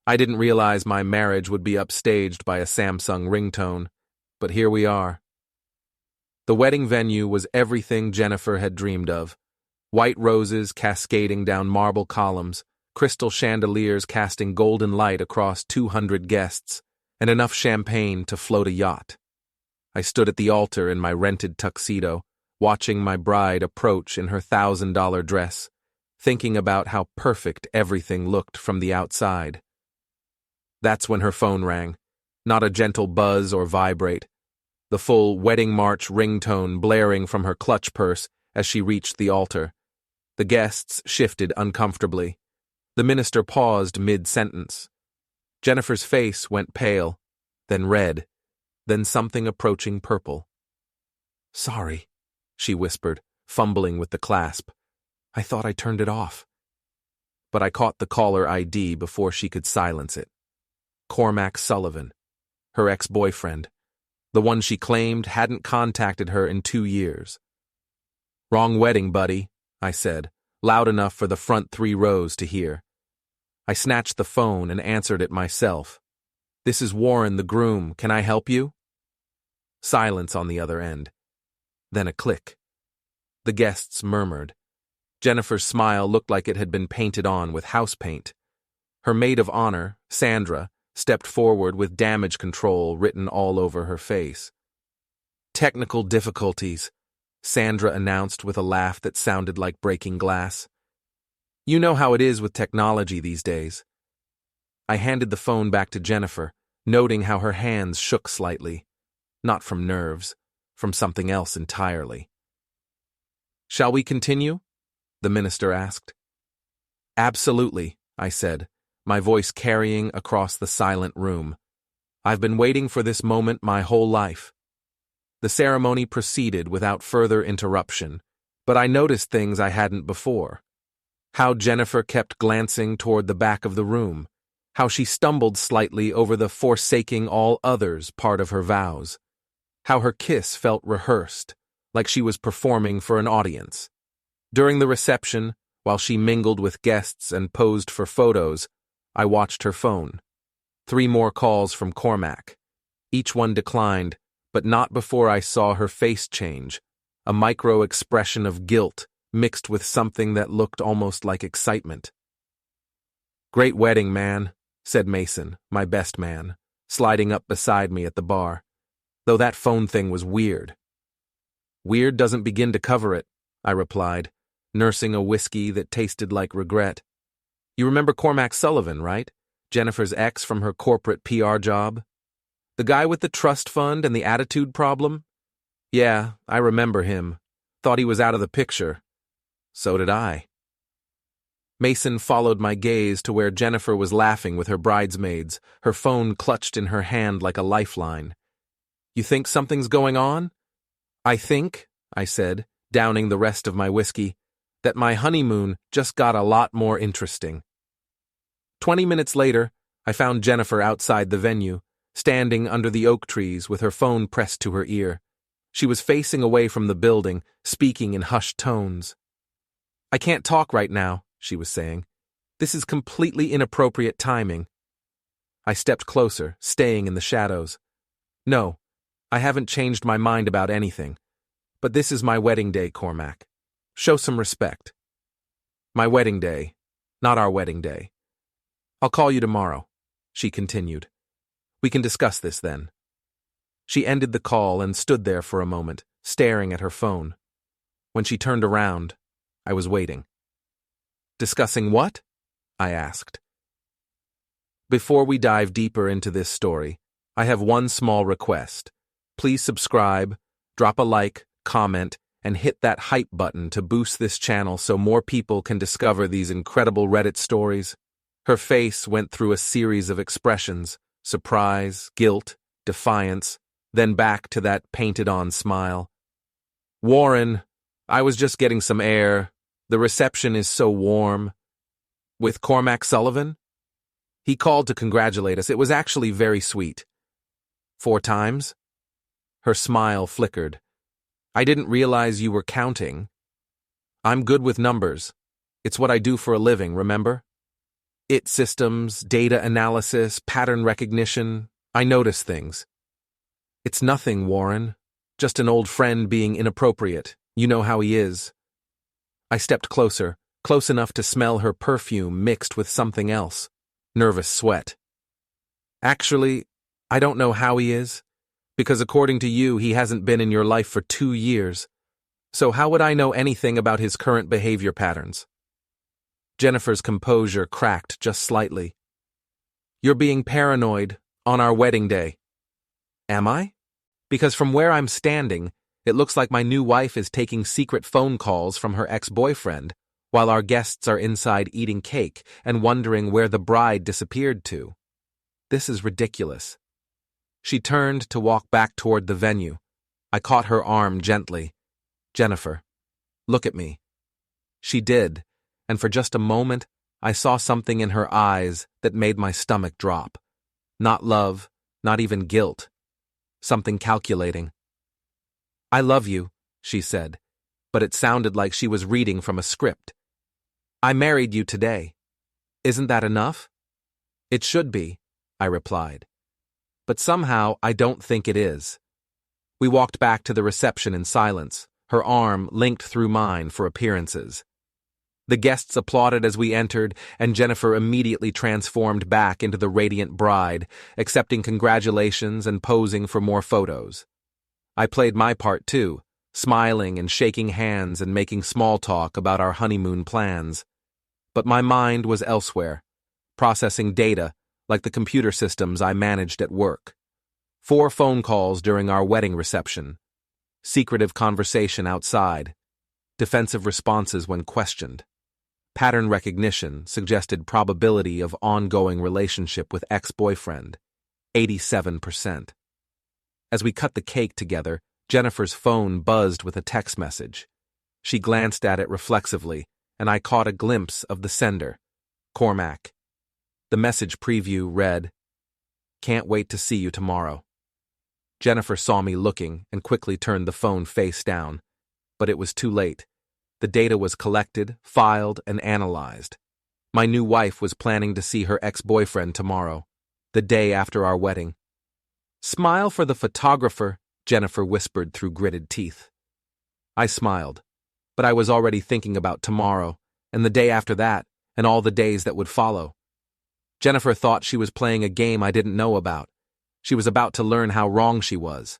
I didn't realize my marriage would be upstaged by a Samsung ringtone, but here we are. The wedding venue was everything Jennifer had dreamed of. White roses cascading down marble columns, crystal chandeliers casting golden light across 200 guests, and enough champagne to float a yacht. I stood at the altar in my rented tuxedo, watching my bride approach in her $1,000 dress, thinking about how perfect everything looked from the outside. That's when her phone rang, not a gentle buzz or vibrate, the full wedding march ringtone blaring from her clutch purse as she reached the altar. The guests shifted uncomfortably. The minister paused mid-sentence. Jennifer's face went pale, then red, then something approaching purple. "Sorry," she whispered, fumbling with the clasp. "I thought I turned it off." But I caught the caller ID before she could silence it. Cormac Sullivan, her ex-boyfriend, the one she claimed hadn't contacted her in 2 years. "Wrong wedding, buddy," I said, loud enough for the front 3 rows to hear. I snatched the phone and answered it myself. "This is Warren, the groom. Can I help you?" Silence on the other end. Then a click. The guests murmured. Jennifer's smile looked like it had been painted on with house paint. Her maid of honor, Sandra, stepped forward with damage control written all over her face. "Technical difficulties," Sandra announced with a laugh that sounded like breaking glass. "You know how it is with technology these days." I handed the phone back to Jennifer, noting how her hands shook slightly. Not from nerves, from something else entirely. "Shall we continue?" the minister asked. "Absolutely," I said, my voice carrying across the silent room. "I've been waiting for this moment my whole life." The ceremony proceeded without further interruption, but I noticed things I hadn't before. How Jennifer kept glancing toward the back of the room, how she stumbled slightly over the forsaking all others part of her vows, how her kiss felt rehearsed, like she was performing for an audience. During the reception, while she mingled with guests and posed for photos, I watched her phone. 3 more calls from Cormac. Each one declined, but not before I saw her face change, a micro-expression of guilt mixed with something that looked almost like excitement. "Great wedding, man," said Mason, my best man, sliding up beside me at the bar. "Though that phone thing was weird." "Weird doesn't begin to cover it," I replied, nursing a whiskey that tasted like regret. "You remember Cormac Sullivan, right? Jennifer's ex from her corporate PR job? The guy with the trust fund and the attitude problem? Yeah, I remember him. Thought he was out of the picture. So did I." Mason followed my gaze to where Jennifer was laughing with her bridesmaids, her phone clutched in her hand like a lifeline. "You think something's going on?" "I think," I said, downing the rest of my whiskey, "that my honeymoon just got a lot more interesting." 20 minutes later, I found Jennifer outside the venue, standing under the oak trees with her phone pressed to her ear. She was facing away from the building, speaking in hushed tones. "I can't talk right now," she was saying. "This is completely inappropriate timing." I stepped closer, staying in the shadows. "No, I haven't changed my mind about anything. But this is my wedding day, Cormac. Show some respect." "My wedding day, not our wedding day. I'll call you tomorrow," she continued. "We can discuss this then." She ended the call and stood there for a moment, staring at her phone. When she turned around, I was waiting. "Discussing what?" I asked. Before we dive deeper into this story, I have one small request. Please subscribe, drop a like, comment, and hit that hype button to boost this channel so more people can discover these incredible Reddit stories. Her face went through a series of expressions: surprise, guilt, defiance, then back to that painted-on smile. "Warren, I was just getting some air. The reception is so warm." "With Cormac Sullivan?" "He called to congratulate us. It was actually very sweet." "4 times?" Her smile flickered. "I didn't realize you were counting." "I'm good with numbers. It's what I do for a living, remember?" IT systems, data analysis, pattern recognition. I notice things. It's nothing, Warren. Just an old friend being inappropriate. You know how he is. I stepped closer, close enough to smell her perfume mixed with something else. Nervous sweat. Actually, I don't know how he is, because according to you, he hasn't been in your life for 2 years. So how would I know anything about his current behavior patterns? Jennifer's composure cracked just slightly. You're being paranoid on our wedding day. Am I? Because from where I'm standing, it looks like my new wife is taking secret phone calls from her ex-boyfriend, while our guests are inside eating cake and wondering where the bride disappeared to. This is ridiculous. She turned to walk back toward the venue. I caught her arm gently. Jennifer, look at me. She did, and for just a moment, I saw something in her eyes that made my stomach drop. Not love, not even guilt. Something calculating. I love you, she said, but it sounded like she was reading from a script. I married you today. Isn't that enough? It should be, I replied. But somehow I don't think it is. We walked back to the reception in silence, her arm linked through mine for appearances. The guests applauded as we entered, and Jennifer immediately transformed back into the radiant bride, accepting congratulations and posing for more photos. I played my part too, smiling and shaking hands and making small talk about our honeymoon plans. But my mind was elsewhere, processing data like the computer systems I managed at work. 4 phone calls during our wedding reception. Secretive conversation outside. Defensive responses when questioned. Pattern recognition suggested probability of ongoing relationship with ex-boyfriend. 87%. As we cut the cake together, Jennifer's phone buzzed with a text message. She glanced at it reflexively, and I caught a glimpse of the sender, Cormac. The message preview read, "Can't wait to see you tomorrow." Jennifer saw me looking and quickly turned the phone face down, but it was too late. The data was collected, filed, and analyzed. My new wife was planning to see her ex-boyfriend tomorrow, the day after our wedding. "Smile for the photographer," Jennifer whispered through gritted teeth. I smiled, but I was already thinking about tomorrow, and the day after that, and all the days that would follow. Jennifer thought she was playing a game I didn't know about. She was about to learn how wrong she was.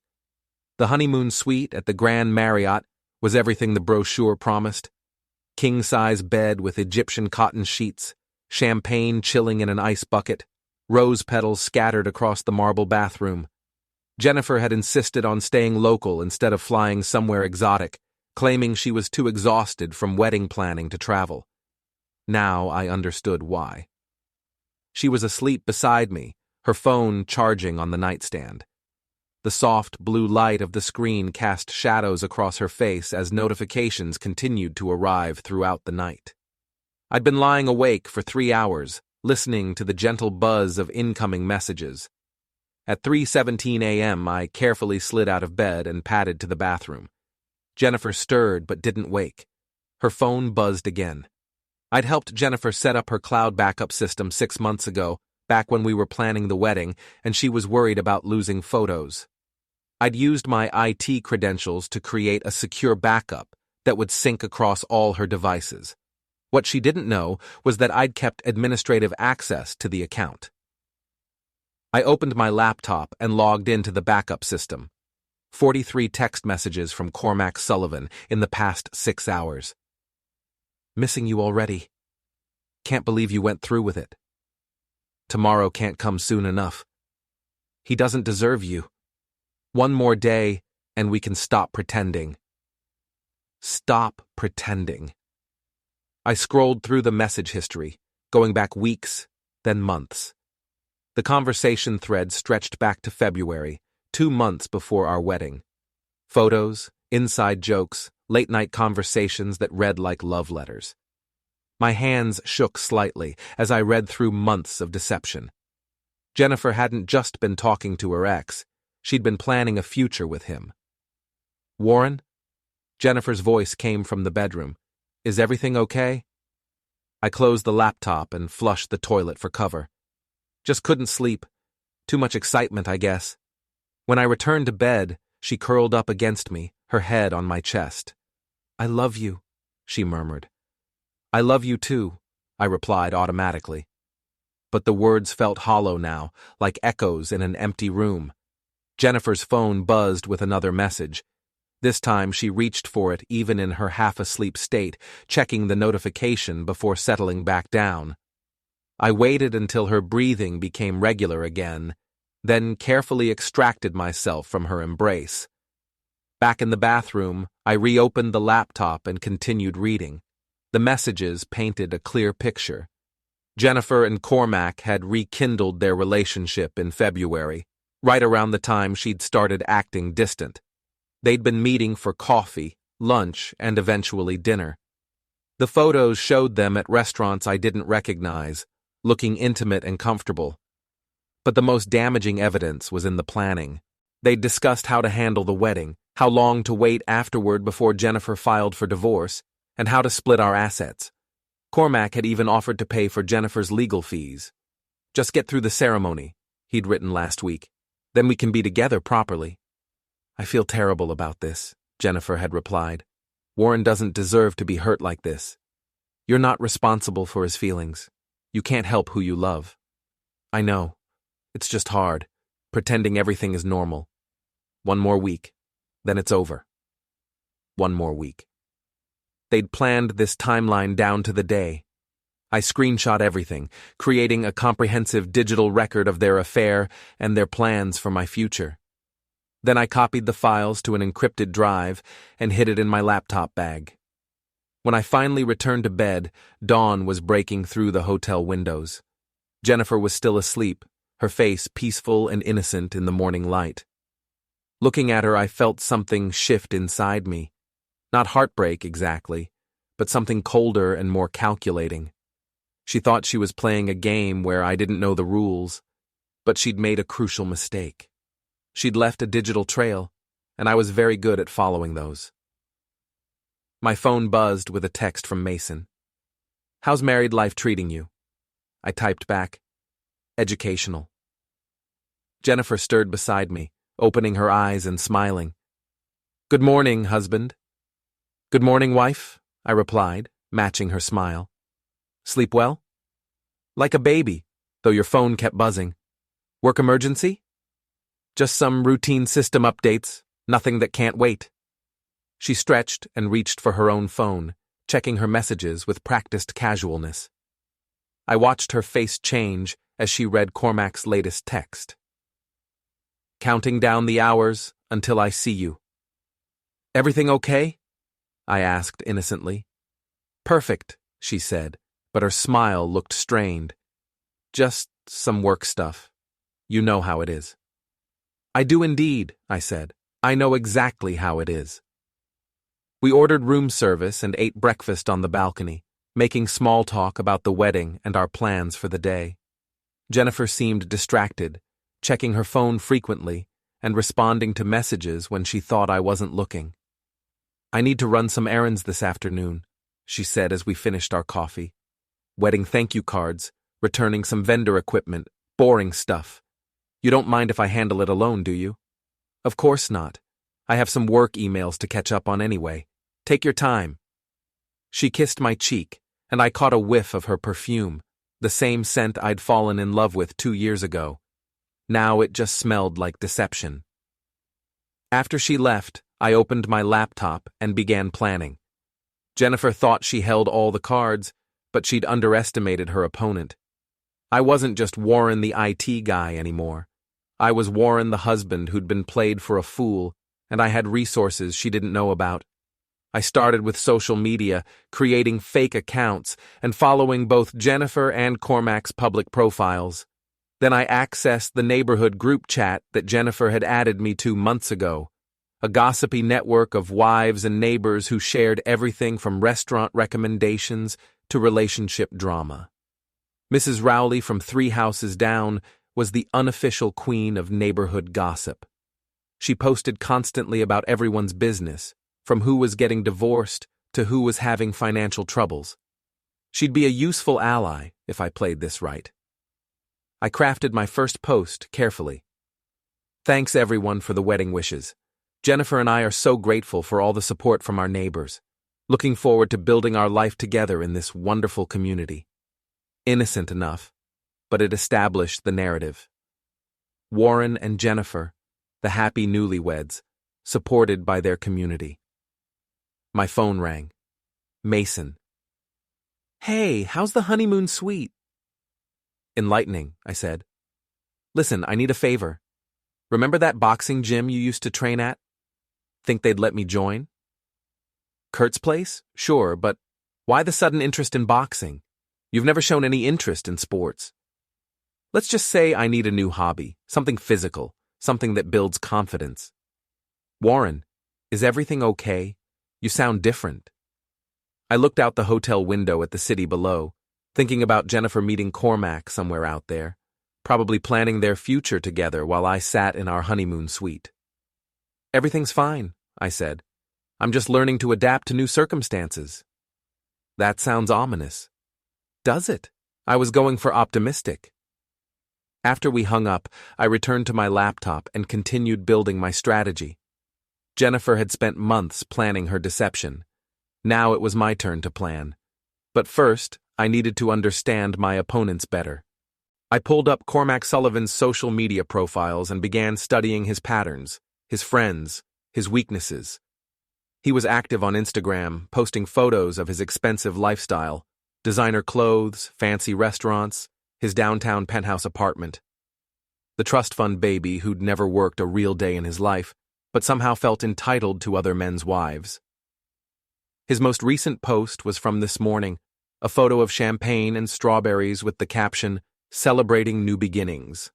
The honeymoon suite at the Grand Marriott was everything the brochure promised. King-size bed with Egyptian cotton sheets, champagne chilling in an ice bucket, rose petals scattered across the marble bathroom. Jennifer had insisted on staying local instead of flying somewhere exotic, claiming she was too exhausted from wedding planning to travel. Now I understood why. She was asleep beside me, her phone charging on the nightstand. The soft blue light of the screen cast shadows across her face as notifications continued to arrive throughout the night. I'd been lying awake for 3 hours, listening to the gentle buzz of incoming messages. At 3:17 a.m., I carefully slid out of bed and padded to the bathroom. Jennifer stirred but didn't wake. Her phone buzzed again. I'd helped Jennifer set up her cloud backup system 6 months ago, back when we were planning the wedding, and she was worried about losing photos. I'd used my IT credentials to create a secure backup that would sync across all her devices. What she didn't know was that I'd kept administrative access to the account. I opened my laptop and logged into the backup system. 43 text messages from Cormac Sullivan in the past 6 hours. "Missing you already. Can't believe you went through with it. Tomorrow can't come soon enough. He doesn't deserve you. One more day, and we can stop pretending." Stop pretending. I scrolled through the message history, going back weeks, then months. The conversation thread stretched back to February, 2 months before our wedding. Photos, inside jokes, late-night conversations that read like love letters. My hands shook slightly as I read through months of deception. Jennifer hadn't just been talking to her ex, she'd been planning a future with him. "Warren?" Jennifer's voice came from the bedroom. "Is everything okay?" I closed the laptop and flushed the toilet for cover. Just couldn't sleep. Too much excitement, I guess. When I returned to bed, she curled up against me, her head on my chest. "I love you," she murmured. "I love you too," I replied automatically. But the words felt hollow now, like echoes in an empty room. Jennifer's phone buzzed with another message. This time she reached for it even in her half-asleep state, checking the notification before settling back down. I waited until her breathing became regular again, then carefully extracted myself from her embrace. Back in the bathroom, I reopened the laptop and continued reading. The messages painted a clear picture. Jennifer and Cormac had rekindled their relationship in February, right around the time she'd started acting distant. They'd been meeting for coffee, lunch, and eventually dinner. The photos showed them at restaurants I didn't recognize, looking intimate and comfortable. But the most damaging evidence was in the planning. They'd discussed how to handle the wedding, how long to wait afterward before Jennifer filed for divorce, and how to split our assets. Cormac had even offered to pay for Jennifer's legal fees. "Just get through the ceremony," he'd written last week. "Then we can be together properly." "I feel terrible about this," Jennifer had replied. "Warren doesn't deserve to be hurt like this. You're not responsible for his feelings. You can't help who you love." "I know. It's just hard, pretending everything is normal. One more week, then it's over. One more week." They'd planned this timeline down to the day. I screenshot everything, creating a comprehensive digital record of their affair and their plans for my future. Then I copied the files to an encrypted drive and hid it in my laptop bag. When I finally returned to bed, dawn was breaking through the hotel windows. Jennifer was still asleep, her face peaceful and innocent in the morning light. Looking at her, I felt something shift inside me. Not heartbreak exactly, but something colder and more calculating. She thought she was playing a game where I didn't know the rules, but she'd made a crucial mistake. She'd left a digital trail, and I was very good at following those. My phone buzzed with a text from Mason. "How's married life treating you?" I typed back, "Educational." Jennifer stirred beside me, opening her eyes and smiling. "Good morning, husband." "Good morning, wife," I replied, matching her smile. "Sleep well?" "Like a baby, though your phone kept buzzing. Work emergency?" "Just some routine system updates, nothing that can't wait." She stretched and reached for her own phone, checking her messages with practiced casualness. I watched her face change as she read Cormac's latest text. "Counting down the hours until I see you." "Everything okay?" I asked innocently. "Perfect," she said, but her smile looked strained. "Just some work stuff. You know how it is." "I do indeed," I said. "I know exactly how it is." We ordered room service and ate breakfast on the balcony, making small talk about the wedding and our plans for the day. Jennifer seemed distracted, checking her phone frequently and responding to messages when she thought I wasn't looking. "I need to run some errands this afternoon," she said as we finished our coffee. "Wedding thank you cards, returning some vendor equipment, boring stuff. You don't mind if I handle it alone, do you?" "Of course not. I have some work emails to catch up on anyway. Take your time." She kissed my cheek, and I caught a whiff of her perfume, the same scent I'd fallen in love with 2 years ago. Now it just smelled like deception. After she left, I opened my laptop and began planning. Jennifer thought she held all the cards, but she'd underestimated her opponent. I wasn't just Warren the IT guy anymore. I was Warren the husband who'd been played for a fool, and I had resources she didn't know about. I started with social media, creating fake accounts and following both Jennifer and Cormac's public profiles. Then I accessed the neighborhood group chat that Jennifer had added me to months ago, a gossipy network of wives and neighbors who shared everything from restaurant recommendations to relationship drama. Mrs. Rowley from 3 houses down was the unofficial queen of neighborhood gossip. She posted constantly about everyone's business, from who was getting divorced to who was having financial troubles. She'd be a useful ally if I played this right. I crafted my first post carefully. Thanks everyone for the wedding wishes. Jennifer and I are so grateful for all the support from our neighbors. Looking forward to building our life together in this wonderful community. Innocent enough, but it established the narrative. Warren and Jennifer, the happy newlyweds, supported by their community. My phone rang. Mason. Hey, how's the honeymoon suite? Enlightening, I said. Listen, I need a favor. Remember that boxing gym you used to train at? Think they'd let me join? Kurt's place? Sure, but why the sudden interest in boxing? You've never shown any interest in sports. Let's just say I need a new hobby, something physical, something that builds confidence. Warren, is everything okay? You sound different. I looked out the hotel window at the city below, thinking about Jennifer meeting Cormac somewhere out there, probably planning their future together while I sat in our honeymoon suite. Everything's fine, I said. I'm just learning to adapt to new circumstances. That sounds ominous. Does it? I was going for optimistic. After we hung up, I returned to my laptop and continued building my strategy. Jennifer had spent months planning her deception. Now it was my turn to plan. But first, I needed to understand my opponents better. I pulled up Cormac Sullivan's social media profiles and began studying his patterns, his friends, his weaknesses. He was active on Instagram, posting photos of his expensive lifestyle, designer clothes, fancy restaurants, his downtown penthouse apartment. The trust fund baby who'd never worked a real day in his life, but somehow felt entitled to other men's wives. His most recent post was from this morning, a photo of champagne and strawberries with the caption, "Celebrating New Beginnings."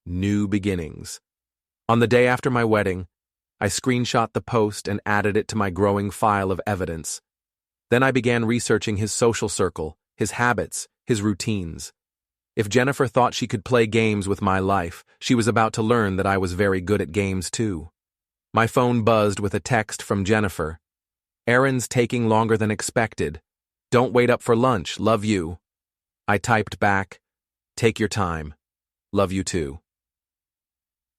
New beginnings. On the day after my wedding, I screenshot the post and added it to my growing file of evidence. Then I began researching his social circle, his habits, his routines. If Jennifer thought she could play games with my life, she was about to learn that I was very good at games too. My phone buzzed with a text from Jennifer. Errands taking longer than expected. Don't wait up for lunch, love you. I typed back, take your time. Love you too.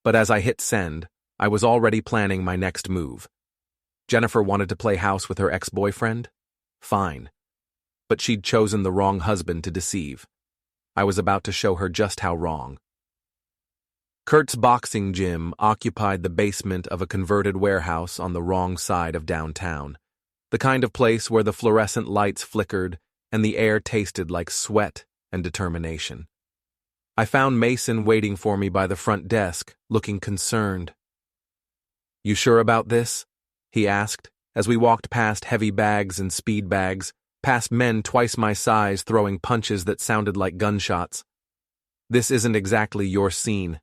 But as I hit send, I was already planning my next move. Jennifer wanted to play house with her ex-boyfriend? Fine. But she'd chosen the wrong husband to deceive. I was about to show her just how wrong. Kurt's boxing gym occupied the basement of a converted warehouse on the wrong side of downtown, the kind of place where the fluorescent lights flickered and the air tasted like sweat and determination. I found Mason waiting for me by the front desk, looking concerned. You sure about this? He asked, as we walked past heavy bags and speed bags, past men twice my size throwing punches that sounded like gunshots. This isn't exactly your scene.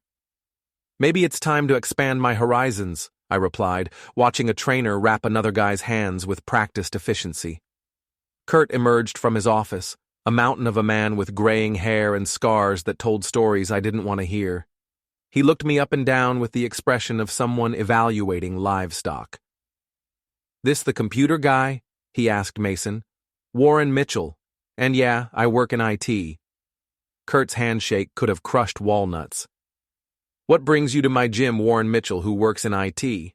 Maybe it's time to expand my horizons, I replied, watching a trainer wrap another guy's hands with practiced efficiency. Kurt emerged from his office, a mountain of a man with graying hair and scars that told stories I didn't want to hear. He looked me up and down with the expression of someone evaluating livestock. This the computer guy? He asked Mason. Warren Mitchell. And yeah, I work in IT. Kurt's handshake could have crushed walnuts. What brings you to my gym, Warren Mitchell, who works in IT?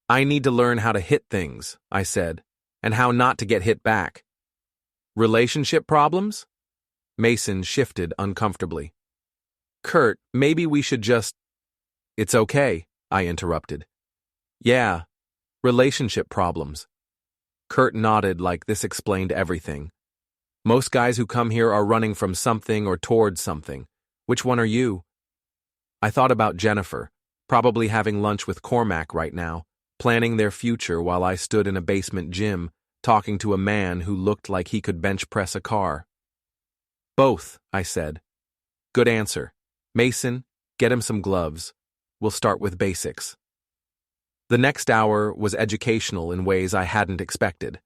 I need to learn how to hit things, I said, and how not to get hit back. Relationship problems? Mason shifted uncomfortably. Kurt, maybe we should just... It's okay, I interrupted. Yeah, relationship problems. Kurt nodded like this explained everything. Most guys who come here are running from something or towards something. Which one are you? I thought about Jennifer, probably having lunch with Cormac right now, planning their future while I stood in a basement gym, talking to a man who looked like he could bench press a car. Both, I said. Good answer. Mason, get him some gloves. We'll start with basics. The next hour was educational in ways I hadn't expected.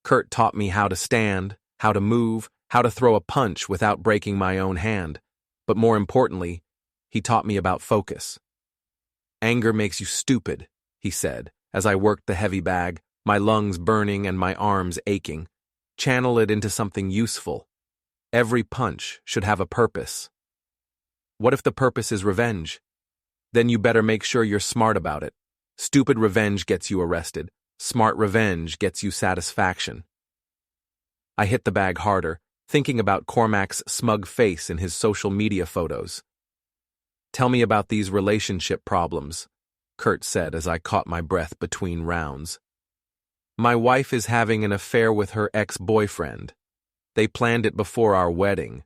Kurt taught me how to stand, how to move, how to throw a punch without breaking my own hand. But more importantly, he taught me about focus. Anger makes you stupid, he said, as I worked the heavy bag, my lungs burning and my arms aching. Channel it into something useful. Every punch should have a purpose. What if the purpose is revenge? Then you better make sure you're smart about it. Stupid revenge gets you arrested. Smart revenge gets you satisfaction. I hit the bag harder, thinking about Cormac's smug face in his social media photos. Tell me about these relationship problems, Kurt said as I caught my breath between rounds. My wife is having an affair with her ex-boyfriend. They planned it before our wedding.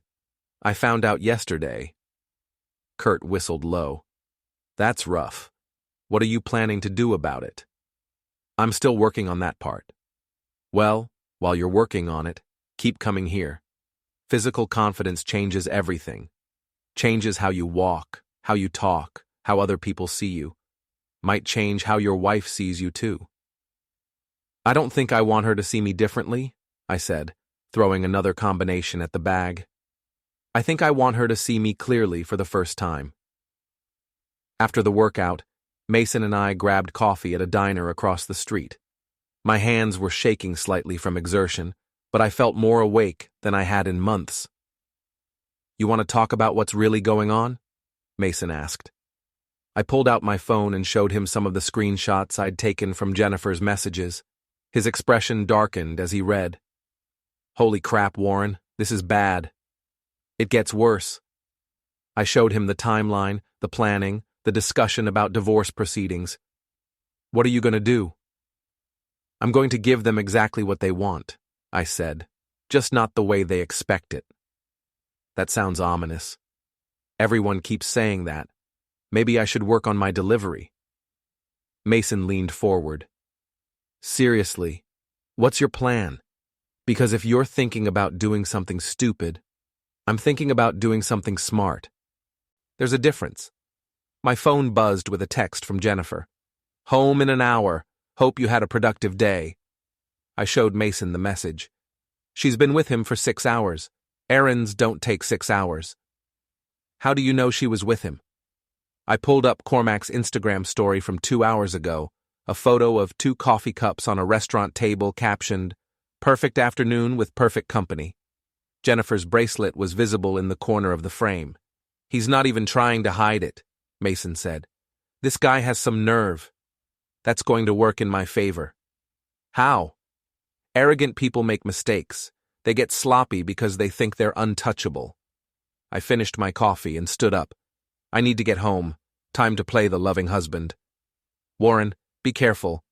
I found out yesterday. Kurt whistled low. That's rough. What are you planning to do about it? I'm still working on that part. Well, while you're working on it, keep coming here. Physical confidence changes everything. Changes how you walk, how you talk, how other people see you. Might change how your wife sees you too. I don't think I want her to see me differently, I said, throwing another combination at the bag. I think I want her to see me clearly for the first time. After the workout, Mason and I grabbed coffee at a diner across the street. My hands were shaking slightly from exertion, but I felt more awake than I had in months. You want to talk about what's really going on? Mason asked. I pulled out my phone and showed him some of the screenshots I'd taken from Jennifer's messages. His expression darkened as he read. Holy crap, Warren, this is bad. It gets worse. I showed him the timeline, the planning, the discussion about divorce proceedings. What are you going to do? I'm going to give them exactly what they want, I said, just not the way they expect it. That sounds ominous. Everyone keeps saying that. Maybe I should work on my delivery. Mason leaned forward. Seriously, what's your plan? Because if you're thinking about doing something stupid, I'm thinking about doing something smart. There's a difference. My phone buzzed with a text from Jennifer. Home in an hour. Hope you had a productive day. I showed Mason the message. She's been with him for 6 hours. Errands don't take 6 hours. How do you know she was with him? I pulled up Cormac's Instagram story from 2 hours ago, a photo of 2 coffee cups on a restaurant table captioned, Perfect afternoon with perfect company. Jennifer's bracelet was visible in the corner of the frame. He's not even trying to hide it, Mason said. This guy has some nerve. That's going to work in my favor. How? Arrogant people make mistakes. They get sloppy because they think they're untouchable. I finished my coffee and stood up. I need to get home. Time to play the loving husband. Warren, be careful.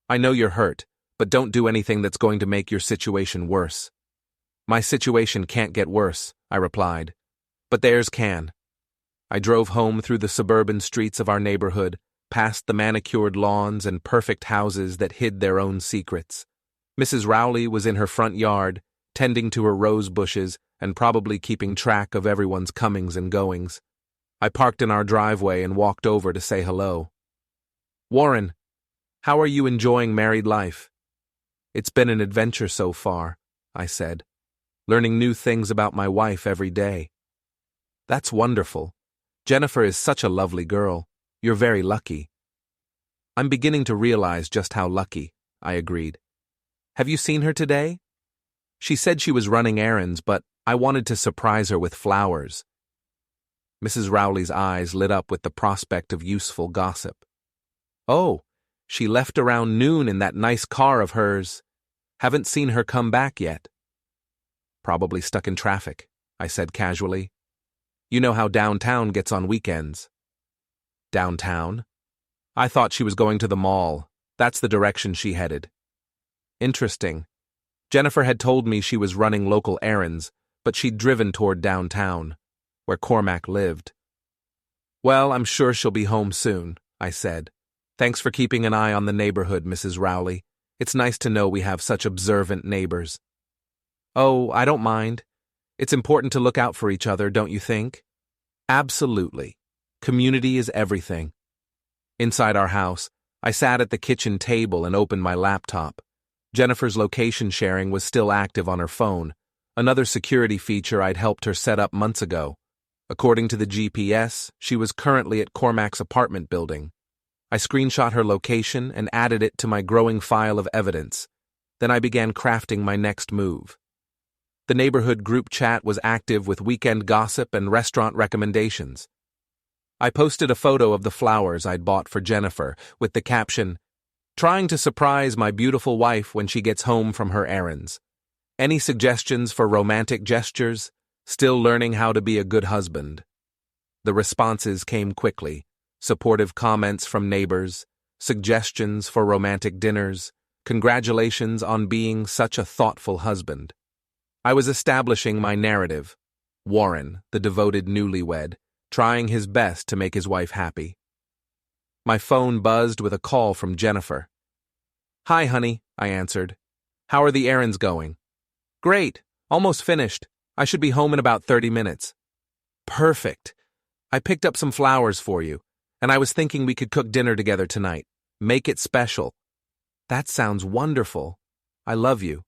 I know you're hurt, but don't do anything that's going to make your situation worse. My situation can't get worse, I replied. But theirs can. I drove home through the suburban streets of our neighborhood, past the manicured lawns and perfect houses that hid their own secrets. Mrs. Rowley was in her front yard, tending to her rose bushes and probably keeping track of everyone's comings and goings. I parked in our driveway and walked over to say hello. Warren, how are you enjoying married life? It's been an adventure so far, I said, learning new things about my wife every day. That's wonderful. Jennifer is such a lovely girl. You're very lucky. I'm beginning to realize just how lucky, I agreed. Have you seen her today? She said she was running errands, but I wanted to surprise her with flowers. Mrs. Rowley's eyes lit up with the prospect of useful gossip. Oh, she left around noon in that nice car of hers. Haven't seen her come back yet. Probably stuck in traffic, I said casually. You know how downtown gets on weekends. Downtown? I thought she was going to the mall. That's the direction she headed. Interesting. Jennifer had told me she was running local errands, but she'd driven toward downtown, where Cormac lived. Well, I'm sure she'll be home soon, I said. Thanks for keeping an eye on the neighborhood, Mrs. Rowley. It's nice to know we have such observant neighbors. Oh, I don't mind. It's important to look out for each other, don't you think? Absolutely. Community is everything. Inside our house, I sat at the kitchen table and opened my laptop. Jennifer's location sharing was still active on her phone, another security feature I'd helped her set up months ago. According to the GPS, she was currently at Cormac's apartment building. I screenshot her location and added it to my growing file of evidence. Then I began crafting my next move. The neighborhood group chat was active with weekend gossip and restaurant recommendations. I posted a photo of the flowers I'd bought for Jennifer with the caption, "Trying to surprise my beautiful wife when she gets home from her errands. Any suggestions for romantic gestures? Still learning how to be a good husband." The responses came quickly. Supportive comments from neighbors, suggestions for romantic dinners, congratulations on being such a thoughtful husband. I was establishing my narrative. Warren, the devoted newlywed, trying his best to make his wife happy. My phone buzzed with a call from Jennifer. "Hi, honey," I answered. "How are the errands going?" "Great, almost finished. I should be home in about 30 minutes. "Perfect. I picked up some flowers for you, and I was thinking we could cook dinner together tonight. Make it special." "That sounds wonderful. I love you."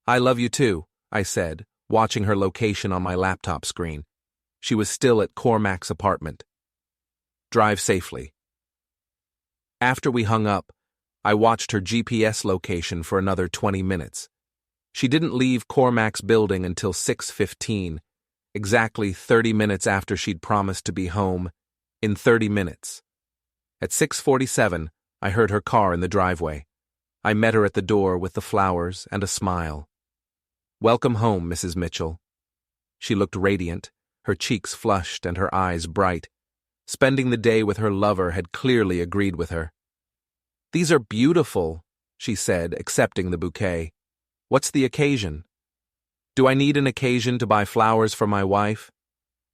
"I love you too," I said, watching her location on my laptop screen. She was still at Cormac's apartment. "Drive safely." After we hung up, I watched her GPS location for another 20 minutes. She didn't leave Cormac's building until 6:15, exactly 30 minutes after she'd promised to be home in 30 minutes. At 6:47, I heard her car in the driveway. I met her at the door with the flowers and a smile. "Welcome home, Mrs. Mitchell." She looked radiant, her cheeks flushed and her eyes bright. Spending the day with her lover had clearly agreed with her. "These are beautiful," she said, accepting the bouquet. "What's the occasion?" "Do I need an occasion to buy flowers for my wife?"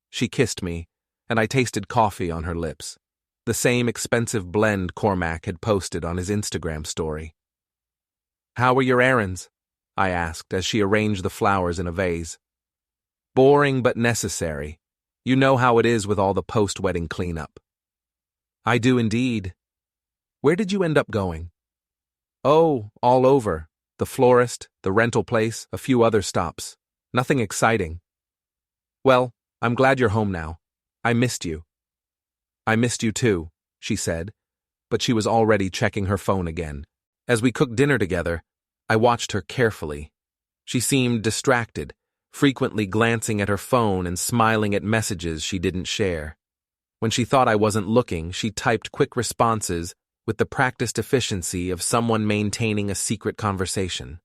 She kissed me, and I tasted coffee on her lips. The same expensive blend Cormac had posted on his Instagram story. "How were your errands?" I asked as she arranged the flowers in a vase. "Boring but necessary. You know how it is with all the post-wedding cleanup." "I do indeed. Where did you end up going?" "Oh, all over. The florist, the rental place, a few other stops. Nothing exciting." "Well, I'm glad you're home now. I missed you." "I missed you too," she said, but she was already checking her phone again. As we cooked dinner together, I watched her carefully. She seemed distracted, frequently glancing at her phone and smiling at messages she didn't share. When she thought I wasn't looking, she typed quick responses with the practiced efficiency of someone maintaining a secret conversation.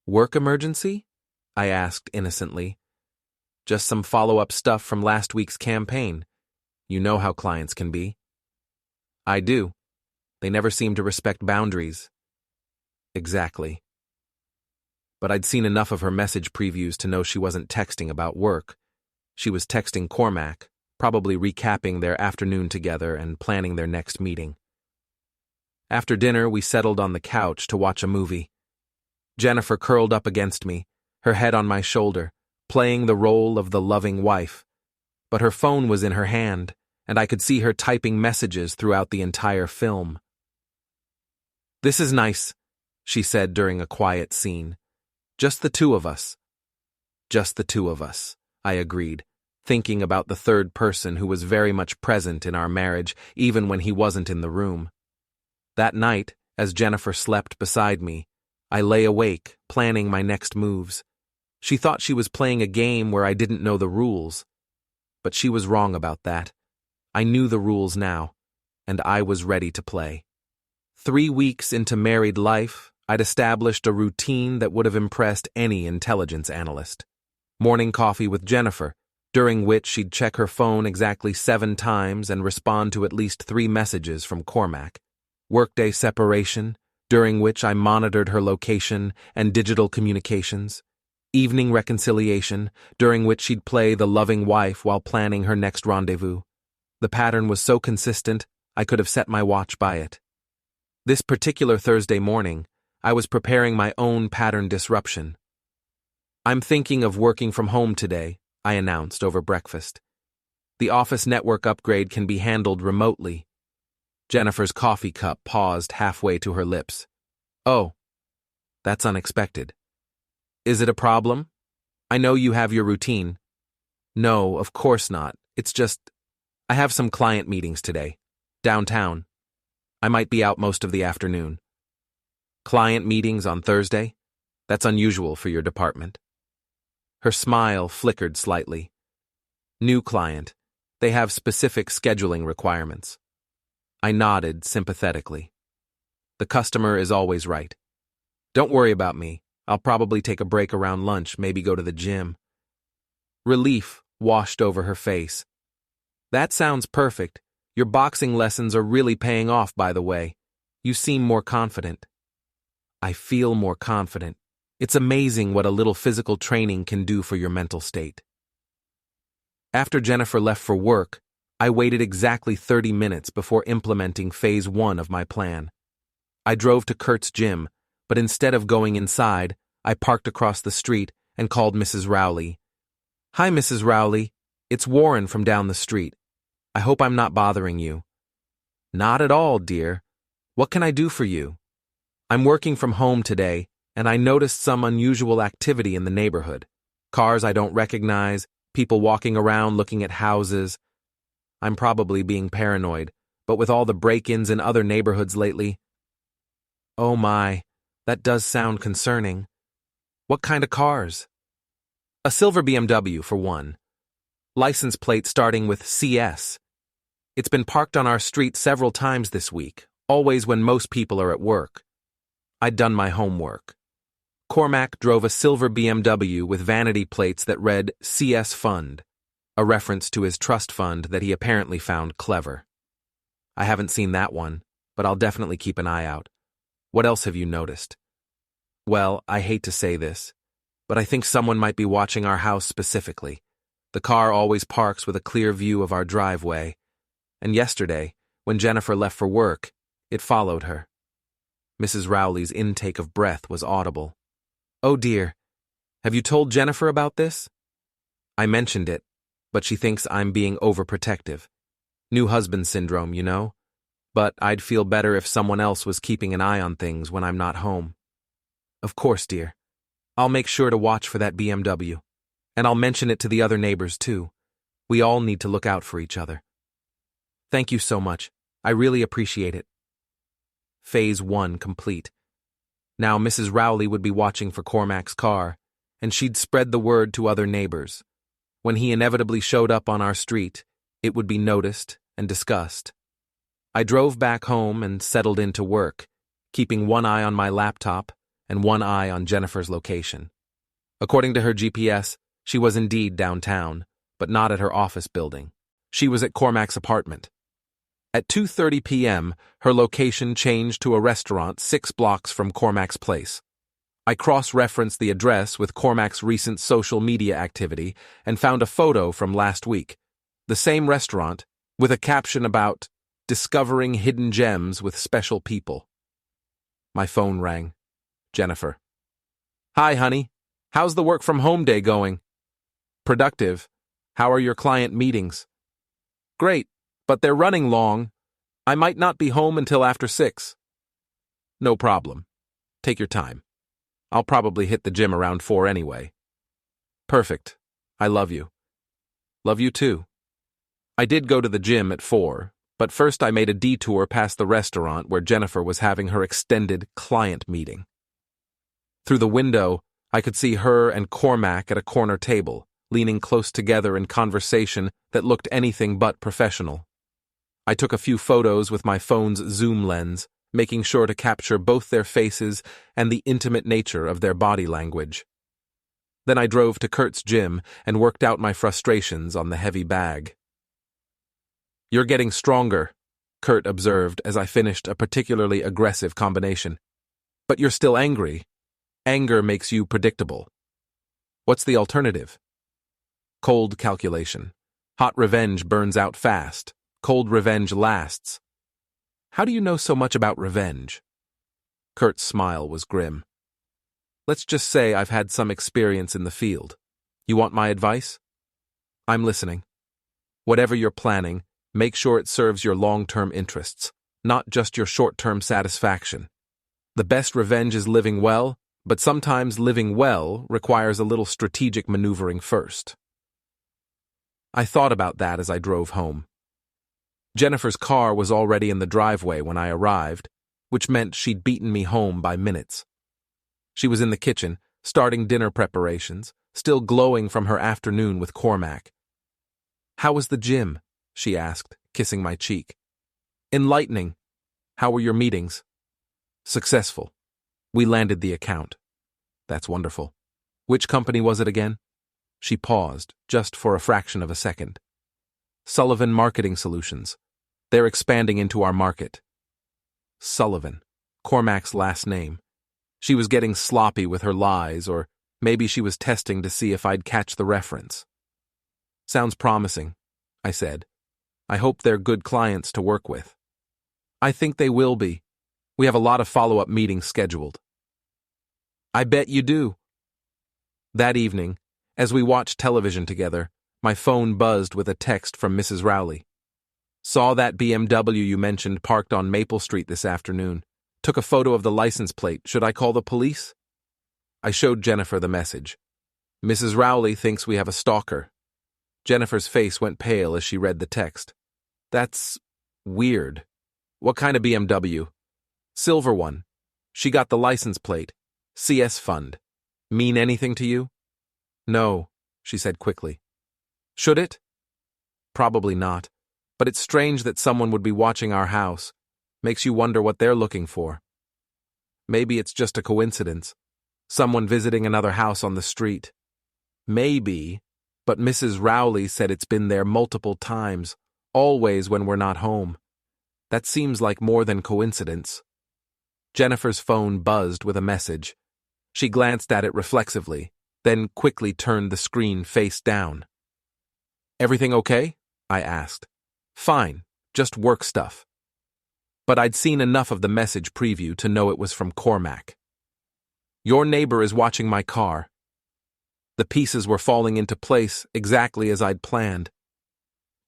"Work emergency?" I asked innocently. "Just some follow-up stuff from last week's campaign. You know how clients can be." "I do. They never seem to respect boundaries." "Exactly." But I'd seen enough of her message previews to know she wasn't texting about work. She was texting Cormac, probably recapping their afternoon together and planning their next meeting. After dinner, we settled on the couch to watch a movie. Jennifer curled up against me, her head on my shoulder, playing the role of the loving wife. But her phone was in her hand, and I could see her typing messages throughout the entire film. "This is nice," she said during a quiet scene. "Just the two of us." "Just the two of us," I agreed, thinking about the third person who was very much present in our marriage, even when he wasn't in the room. That night, as Jennifer slept beside me, I lay awake, planning my next moves. She thought she was playing a game where I didn't know the rules. But she was wrong about that. I knew the rules now, and I was ready to play. 3 weeks into married life, I'd established a routine that would have impressed any intelligence analyst. Morning coffee with Jennifer, during which she'd check her phone exactly 7 times and respond to at least 3 messages from Cormac. Workday separation, during which I monitored her location and digital communications. Evening reconciliation, during which she'd play the loving wife while planning her next rendezvous. The pattern was so consistent, I could have set my watch by it. This particular Thursday morning, I was preparing my own pattern disruption. "I'm thinking of working from home today," I announced over breakfast. "The office network upgrade can be handled remotely." Jennifer's coffee cup paused halfway to her lips. "Oh, that's unexpected. Is it a problem? I know you have your routine." "No, of course not. It's just, I have some client meetings today. Downtown. I might be out most of the afternoon." Client meetings on Thursday? That's unusual for your department. Her smile flickered slightly. New client. They have specific scheduling requirements. I nodded sympathetically. The customer is always right. Don't worry about me. I'll probably take a break around lunch, maybe go to the gym. Relief washed over her face. That sounds perfect. Your boxing lessons are really paying off, by the way. You seem more confident. I feel more confident. It's amazing what a little physical training can do for your mental state. After Jennifer left for work, I waited exactly 30 minutes before implementing phase 1 of my plan. I drove to Kurt's gym, but instead of going inside, I parked across the street and called Mrs. Rowley. "Hi, Mrs. Rowley. It's Warren from down the street. I hope I'm not bothering you." "Not at all, dear. What can I do for you?" "I'm working from home today, and I noticed some unusual activity in the neighborhood. Cars I don't recognize, people walking around looking at houses. I'm probably being paranoid, but with all the break-ins in other neighborhoods lately..." "Oh my, that does sound concerning. What kind of cars?" "A silver BMW, for one. License plate starting with CS. It's been parked on our street several times this week, always when most people are at work." I'd done my homework. Cormac drove a silver BMW with vanity plates that read CS Fund, a reference to his trust fund that he apparently found clever. I haven't seen that one, but I'll definitely keep an eye out. What else have you noticed? Well, I hate to say this, but I think someone might be watching our house specifically. The car always parks with a clear view of our driveway, and yesterday, when Jennifer left for work, it followed her. Mrs. Rowley's intake of breath was audible. "Oh dear, have you told Jennifer about this?" "I mentioned it, but she thinks I'm being overprotective. New husband syndrome, you know? But I'd feel better if someone else was keeping an eye on things when I'm not home." "Of course, dear. I'll make sure to watch for that BMW. And I'll mention it to the other neighbors, too. We all need to look out for each other." "Thank you so much. I really appreciate it." Phase 1 complete. Now Mrs. Rowley would be watching for Cormac's car, and she'd spread the word to other neighbors. When he inevitably showed up on our street, it would be noticed and discussed. I drove back home and settled into work, keeping one eye on my laptop and one eye on Jennifer's location. According to her GPS, she was indeed downtown, but not at her office building. She was at Cormac's apartment. At 2:30 p.m., her location changed to a restaurant 6 blocks from Cormac's place. I cross-referenced the address with Cormac's recent social media activity and found a photo from last week. The same restaurant, with a caption about discovering hidden gems with special people. My phone rang. Jennifer. "Hi, honey. How's the work-from-home day going?" "Productive. How are your client meetings?" "Great, but they're running long. I might not be home until after 6. "No problem. Take your time. I'll probably hit the gym around 4 anyway." "Perfect. I love you." "Love you too." I did go to the gym at 4, but first I made a detour past the restaurant where Jennifer was having her extended client meeting. Through the window, I could see her and Cormac at a corner table, leaning close together in conversation that looked anything but professional. I took a few photos with my phone's zoom lens, making sure to capture both their faces and the intimate nature of their body language. Then I drove to Kurt's gym and worked out my frustrations on the heavy bag. "You're getting stronger," Kurt observed as I finished a particularly aggressive combination. "But you're still angry. Anger makes you predictable. What's the alternative?" "Cold calculation. Hot revenge burns out fast. Cold revenge lasts." "How do you know so much about revenge?" Kurt's smile was grim. "Let's just say I've had some experience in the field. You want my advice?" "I'm listening." "Whatever you're planning, make sure it serves your long-term interests, not just your short-term satisfaction. The best revenge is living well, but sometimes living well requires a little strategic maneuvering first." I thought about that as I drove home. Jennifer's car was already in the driveway when I arrived, which meant she'd beaten me home by minutes. She was in the kitchen, starting dinner preparations, still glowing from her afternoon with Cormac. "How was the gym?" she asked, kissing my cheek. "Enlightening. How were your meetings?" "Successful. We landed the account." "That's wonderful. Which company was it again?" She paused, just for a fraction of a second. "Sullivan Marketing Solutions. They're expanding into our market." Sullivan, Cormac's last name. She was getting sloppy with her lies, or maybe she was testing to see if I'd catch the reference. "Sounds promising," I said. "I hope they're good clients to work with." "I think they will be. We have a lot of follow-up meetings scheduled." "I bet you do." That evening, as we watched television together, my phone buzzed with a text from Mrs. Rowley. "Saw that BMW you mentioned parked on Maple Street this afternoon. Took a photo of the license plate. Should I call the police?" I showed Jennifer the message. "Mrs. Rowley thinks we have a stalker." Jennifer's face went pale as she read the text. "That's weird. What kind of BMW?" "Silver one. She got the license plate. CS Fund. Mean anything to you?" "No," she said quickly. "Should it?" "Probably not. But it's strange that someone would be watching our house. Makes you wonder what they're looking for." "Maybe it's just a coincidence. Someone visiting another house on the street." "Maybe, but Mrs. Rowley said it's been there multiple times, always when we're not home. That seems like more than coincidence." Jennifer's phone buzzed with a message. She glanced at it reflexively, then quickly turned the screen face down. "Everything okay?" I asked. "Fine, just work stuff." But I'd seen enough of the message preview to know it was from Cormac. "Your neighbor is watching my car." The pieces were falling into place exactly as I'd planned.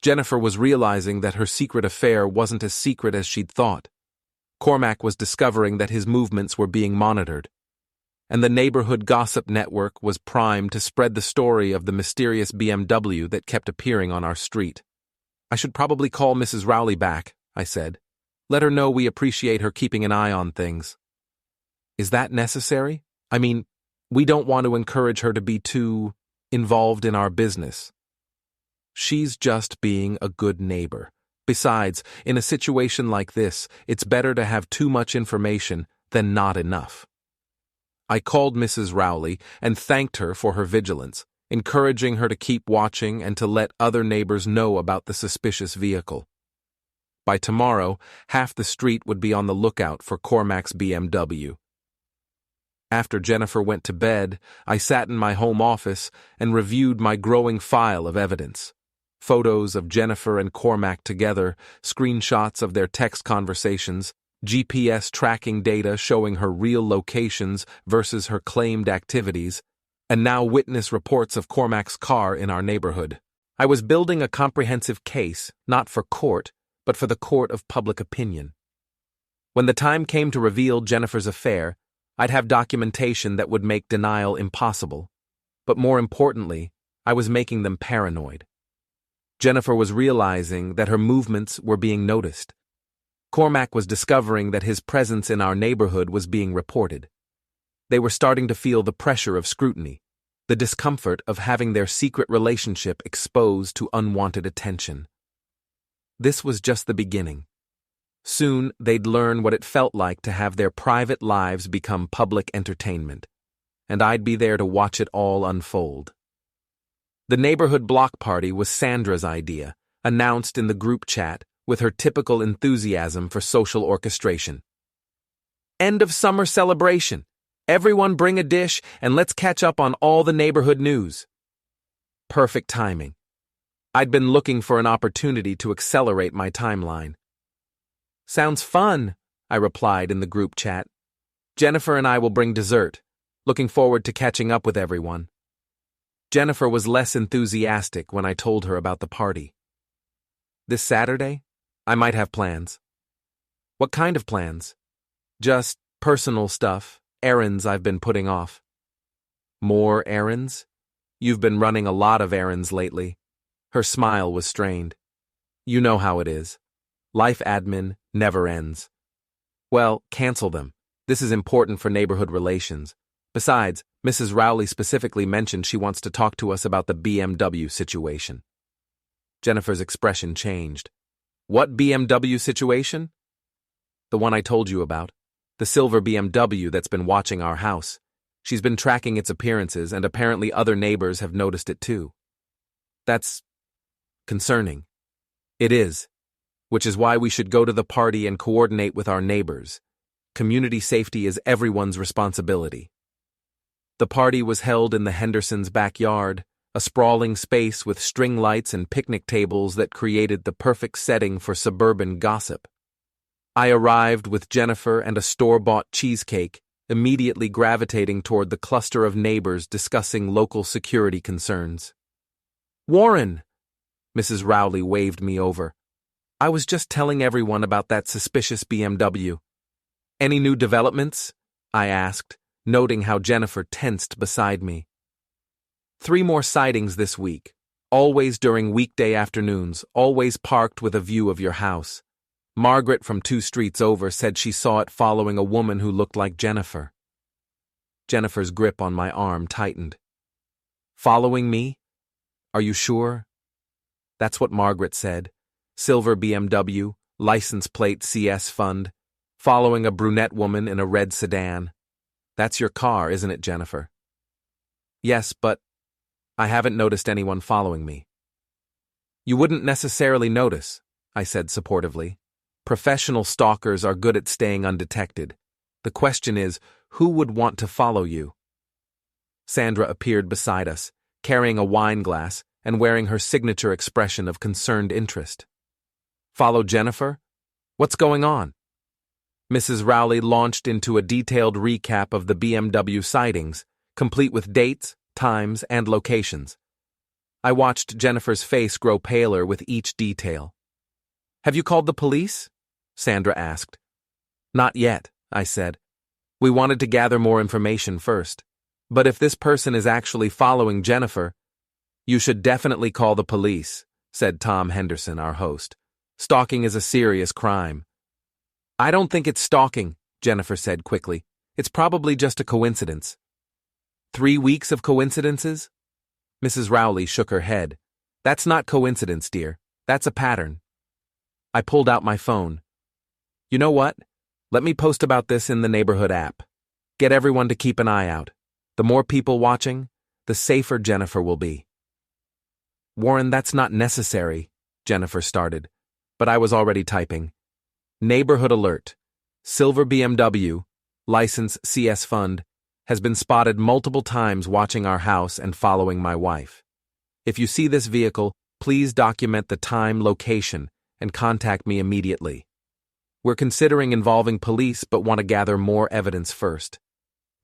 Jennifer was realizing that her secret affair wasn't as secret as she'd thought. Cormac was discovering that his movements were being monitored. And the neighborhood gossip network was primed to spread the story of the mysterious BMW that kept appearing on our street. "I should probably call Mrs. Rowley back," I said. "Let her know we appreciate her keeping an eye on things." "Is that necessary? I mean, we don't want to encourage her to be too involved in our business." "She's just being a good neighbor. Besides, in a situation like this, it's better to have too much information than not enough." I called Mrs. Rowley and thanked her for her vigilance, encouraging her to keep watching and to let other neighbors know about the suspicious vehicle. By tomorrow, half the street would be on the lookout for Cormac's BMW. After Jennifer went to bed, I sat in my home office and reviewed my growing file of evidence. Photos of Jennifer and Cormac together, screenshots of their text conversations, GPS tracking data showing her real locations versus her claimed activities, and now witness reports of Cormac's car in our neighborhood. I was building a comprehensive case, not for court, but for the court of public opinion. When the time came to reveal Jennifer's affair, I'd have documentation that would make denial impossible. But more importantly, I was making them paranoid. Jennifer was realizing that her movements were being noticed. Cormac was discovering that his presence in our neighborhood was being reported. They were starting to feel the pressure of scrutiny, the discomfort of having their secret relationship exposed to unwanted attention. This was just the beginning. Soon, they'd learn what it felt like to have their private lives become public entertainment, and I'd be there to watch it all unfold. The neighborhood block party was Sandra's idea, announced in the group chat with her typical enthusiasm for social orchestration. "End of summer celebration. Everyone bring a dish and let's catch up on all the neighborhood news." Perfect timing. I'd been looking for an opportunity to accelerate my timeline. "Sounds fun," I replied in the group chat. "Jennifer and I will bring dessert. Looking forward to catching up with everyone." Jennifer was less enthusiastic when I told her about the party. "This Saturday? I might have plans." "What kind of plans?" "Just personal stuff, errands I've been putting off." "More errands? You've been running a lot of errands lately." Her smile was strained. "You know how it is. Life admin never ends." Well, cancel them. This is important for neighborhood relations. Besides, Mrs. Rowley specifically mentioned she wants to talk to us about the BMW situation. Jennifer's expression changed. What BMW situation? The one I told you about. The silver BMW that's been watching our house. She's been tracking its appearances, and apparently other neighbors have noticed it too. That's concerning. It is. Which is why we should go to the party and coordinate with our neighbors. Community safety is everyone's responsibility. The party was held in the Hendersons' backyard, a sprawling space with string lights and picnic tables that created the perfect setting for suburban gossip. I arrived with Jennifer and a store-bought cheesecake, immediately gravitating toward the cluster of neighbors discussing local security concerns. "Warren!" Mrs. Rowley waved me over. "I was just telling everyone about that suspicious BMW. Any new developments?" I asked, noting how Jennifer tensed beside me. 3 more sightings this week, always during weekday afternoons, always parked with a view of your house. Margaret from 2 streets over said she saw it following a woman who looked like Jennifer. Jennifer's grip on my arm tightened. "Following me? Are you sure?" "That's what Margaret said. Silver BMW, license plate CS Fund, following a brunette woman in a red sedan. That's your car, isn't it, Jennifer?" "Yes, but I haven't noticed anyone following me." "You wouldn't necessarily notice," I said supportively. "Professional stalkers are good at staying undetected. The question is, who would want to follow you?" Sandra appeared beside us, carrying a wine glass and wearing her signature expression of concerned interest. "Follow Jennifer? What's going on?" Mrs. Rowley launched into a detailed recap of the BMW sightings, complete with dates, times, and locations. I watched Jennifer's face grow paler with each detail. "Have you called the police?" Sandra asked. "Not yet," I said. "We wanted to gather more information first. But if this person is actually following Jennifer, you should definitely call the police," said Tom Henderson, our host. "Stalking is a serious crime." "I don't think it's stalking," Jennifer said quickly. "It's probably just a coincidence." 3 weeks of coincidences? Mrs. Rowley shook her head. "That's not coincidence, dear. That's a pattern." I pulled out my phone. "You know what? Let me post about this in the neighborhood app. Get everyone to keep an eye out. The more people watching, the safer Jennifer will be." "Warren, that's not necessary," Jennifer started, but I was already typing. "Neighborhood alert. Silver BMW, license CS Fund, has been spotted multiple times watching our house and following my wife. If you see this vehicle, please document the time, location, and contact me immediately. We're considering involving police but want to gather more evidence first.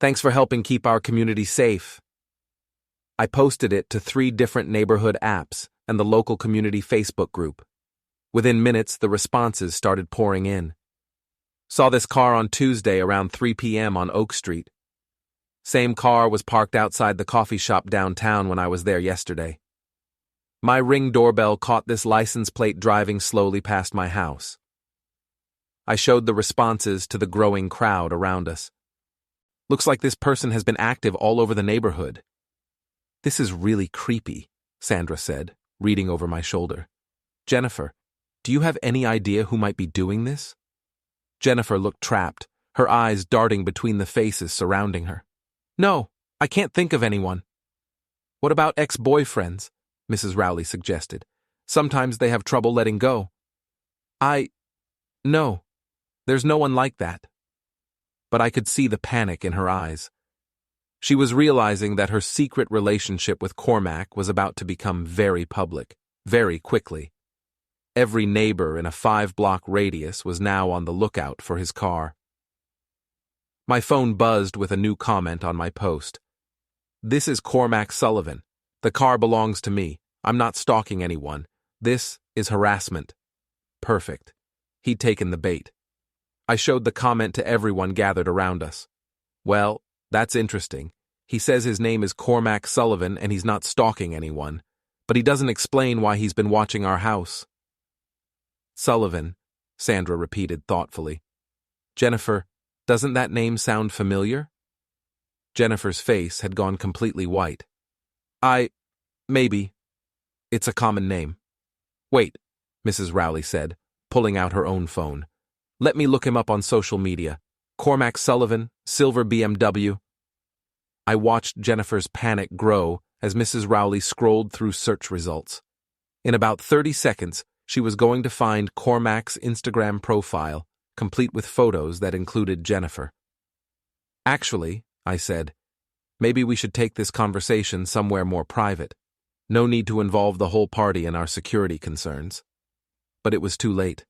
Thanks for helping keep our community safe." I posted it to 3 different neighborhood apps and the local community Facebook group. Within minutes, the responses started pouring in. "Saw this car on Tuesday around 3 p.m. on Oak Street. Same car was parked outside the coffee shop downtown when I was there yesterday. My Ring doorbell caught this license plate driving slowly past my house." I showed the responses to the growing crowd around us. "Looks like this person has been active all over the neighborhood." "This is really creepy," Sandra said, reading over my shoulder. "Jennifer, do you have any idea who might be doing this?" Jennifer looked trapped, her eyes darting between the faces surrounding her. "No, I can't think of anyone." "What about ex-boyfriends?" Mrs. Rowley suggested. "Sometimes they have trouble letting go." No, there's no one like that." But I could see the panic in her eyes. She was realizing that her secret relationship with Cormac was about to become very public, very quickly. Every neighbor in a 5-block radius was now on the lookout for his car. My phone buzzed with a new comment on my post. "This is Cormac Sullivan. The car belongs to me. I'm not stalking anyone. This is harassment." Perfect. He'd taken the bait. I showed the comment to everyone gathered around us. "Well, that's interesting. He says his name is Cormac Sullivan and he's not stalking anyone, but he doesn't explain why he's been watching our house." "Sullivan," Sandra repeated thoughtfully. Jennifer, doesn't that name sound familiar? Jennifer's face had gone completely white. Maybe. It's a common name. Wait, Mrs. Rowley said, pulling out her own phone. Let me look him up on social media. Cormac Sullivan, silver BMW. I watched Jennifer's panic grow as Mrs. Rowley scrolled through search results. In about 30 seconds, she was going to find Cormac's Instagram profile, complete with photos that included Jennifer. Actually, I said, maybe we should take this conversation somewhere more private. No need to involve the whole party in our security concerns. But it was too late.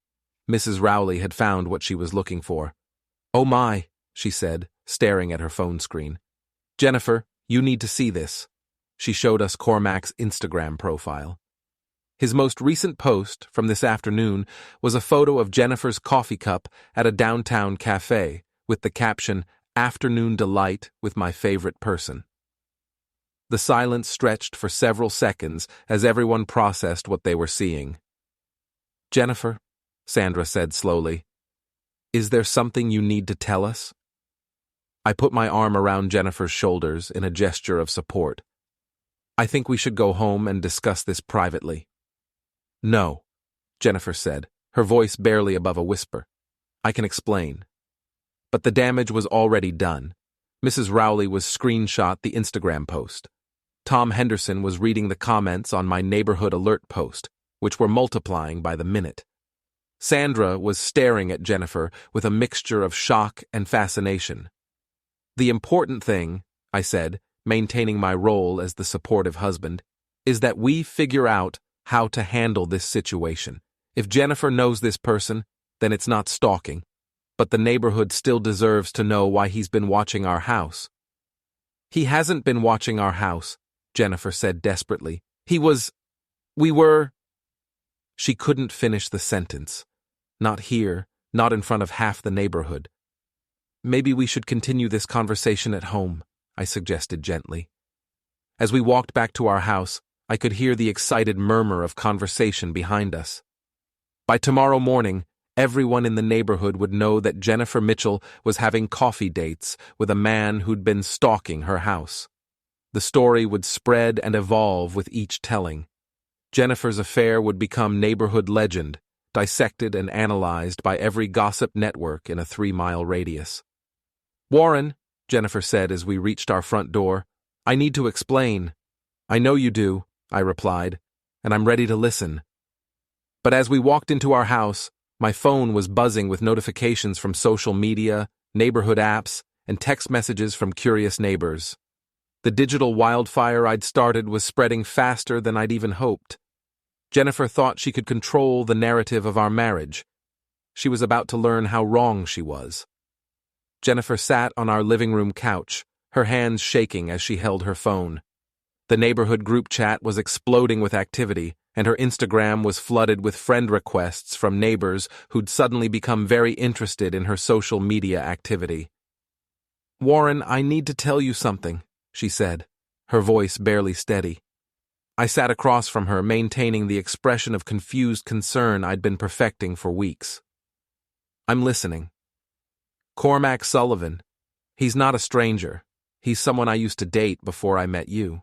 Mrs. Rowley had found what she was looking for. Oh my, she said, staring at her phone screen. Jennifer, you need to see this. She showed us Cormac's Instagram profile. His most recent post from this afternoon was a photo of Jennifer's coffee cup at a downtown cafe with the caption, "Afternoon delight with my favorite person." The silence stretched for several seconds as everyone processed what they were seeing. Jennifer, Sandra said slowly, is there something you need to tell us? I put my arm around Jennifer's shoulders in a gesture of support. I think we should go home and discuss this privately. No, Jennifer said, her voice barely above a whisper. I can explain. But the damage was already done. Mrs. Rowley was screenshot the Instagram post. Tom Henderson was reading the comments on my neighborhood alert post, which were multiplying by the minute. Sandra was staring at Jennifer with a mixture of shock and fascination. The important thing, I said, maintaining my role as the supportive husband, is that we figure out how to handle this situation. If Jennifer knows this person, then it's not stalking. But the neighborhood still deserves to know why he's been watching our house. He hasn't been watching our house, Jennifer said desperately. We were... She couldn't finish the sentence. Not here, not in front of half the neighborhood. Maybe we should continue this conversation at home, I suggested gently. As we walked back to our house, I could hear the excited murmur of conversation behind us. By tomorrow morning, everyone in the neighborhood would know that Jennifer Mitchell was having coffee dates with a man who'd been stalking her house. The story would spread and evolve with each telling. Jennifer's affair would become neighborhood legend, dissected and analyzed by every gossip network in a 3-mile radius. Warren, Jennifer said as we reached our front door, I need to explain. I know you do, I replied, and I'm ready to listen. But as we walked into our house, my phone was buzzing with notifications from social media, neighborhood apps, and text messages from curious neighbors. The digital wildfire I'd started was spreading faster than I'd even hoped. Jennifer thought she could control the narrative of our marriage. She was about to learn how wrong she was. Jennifer sat on our living room couch, her hands shaking as she held her phone. The neighborhood group chat was exploding with activity, and her Instagram was flooded with friend requests from neighbors who'd suddenly become very interested in her social media activity. Warren, I need to tell you something, she said, her voice barely steady. I sat across from her, maintaining the expression of confused concern I'd been perfecting for weeks. I'm listening. Cormac Sullivan. He's not a stranger. He's someone I used to date before I met you.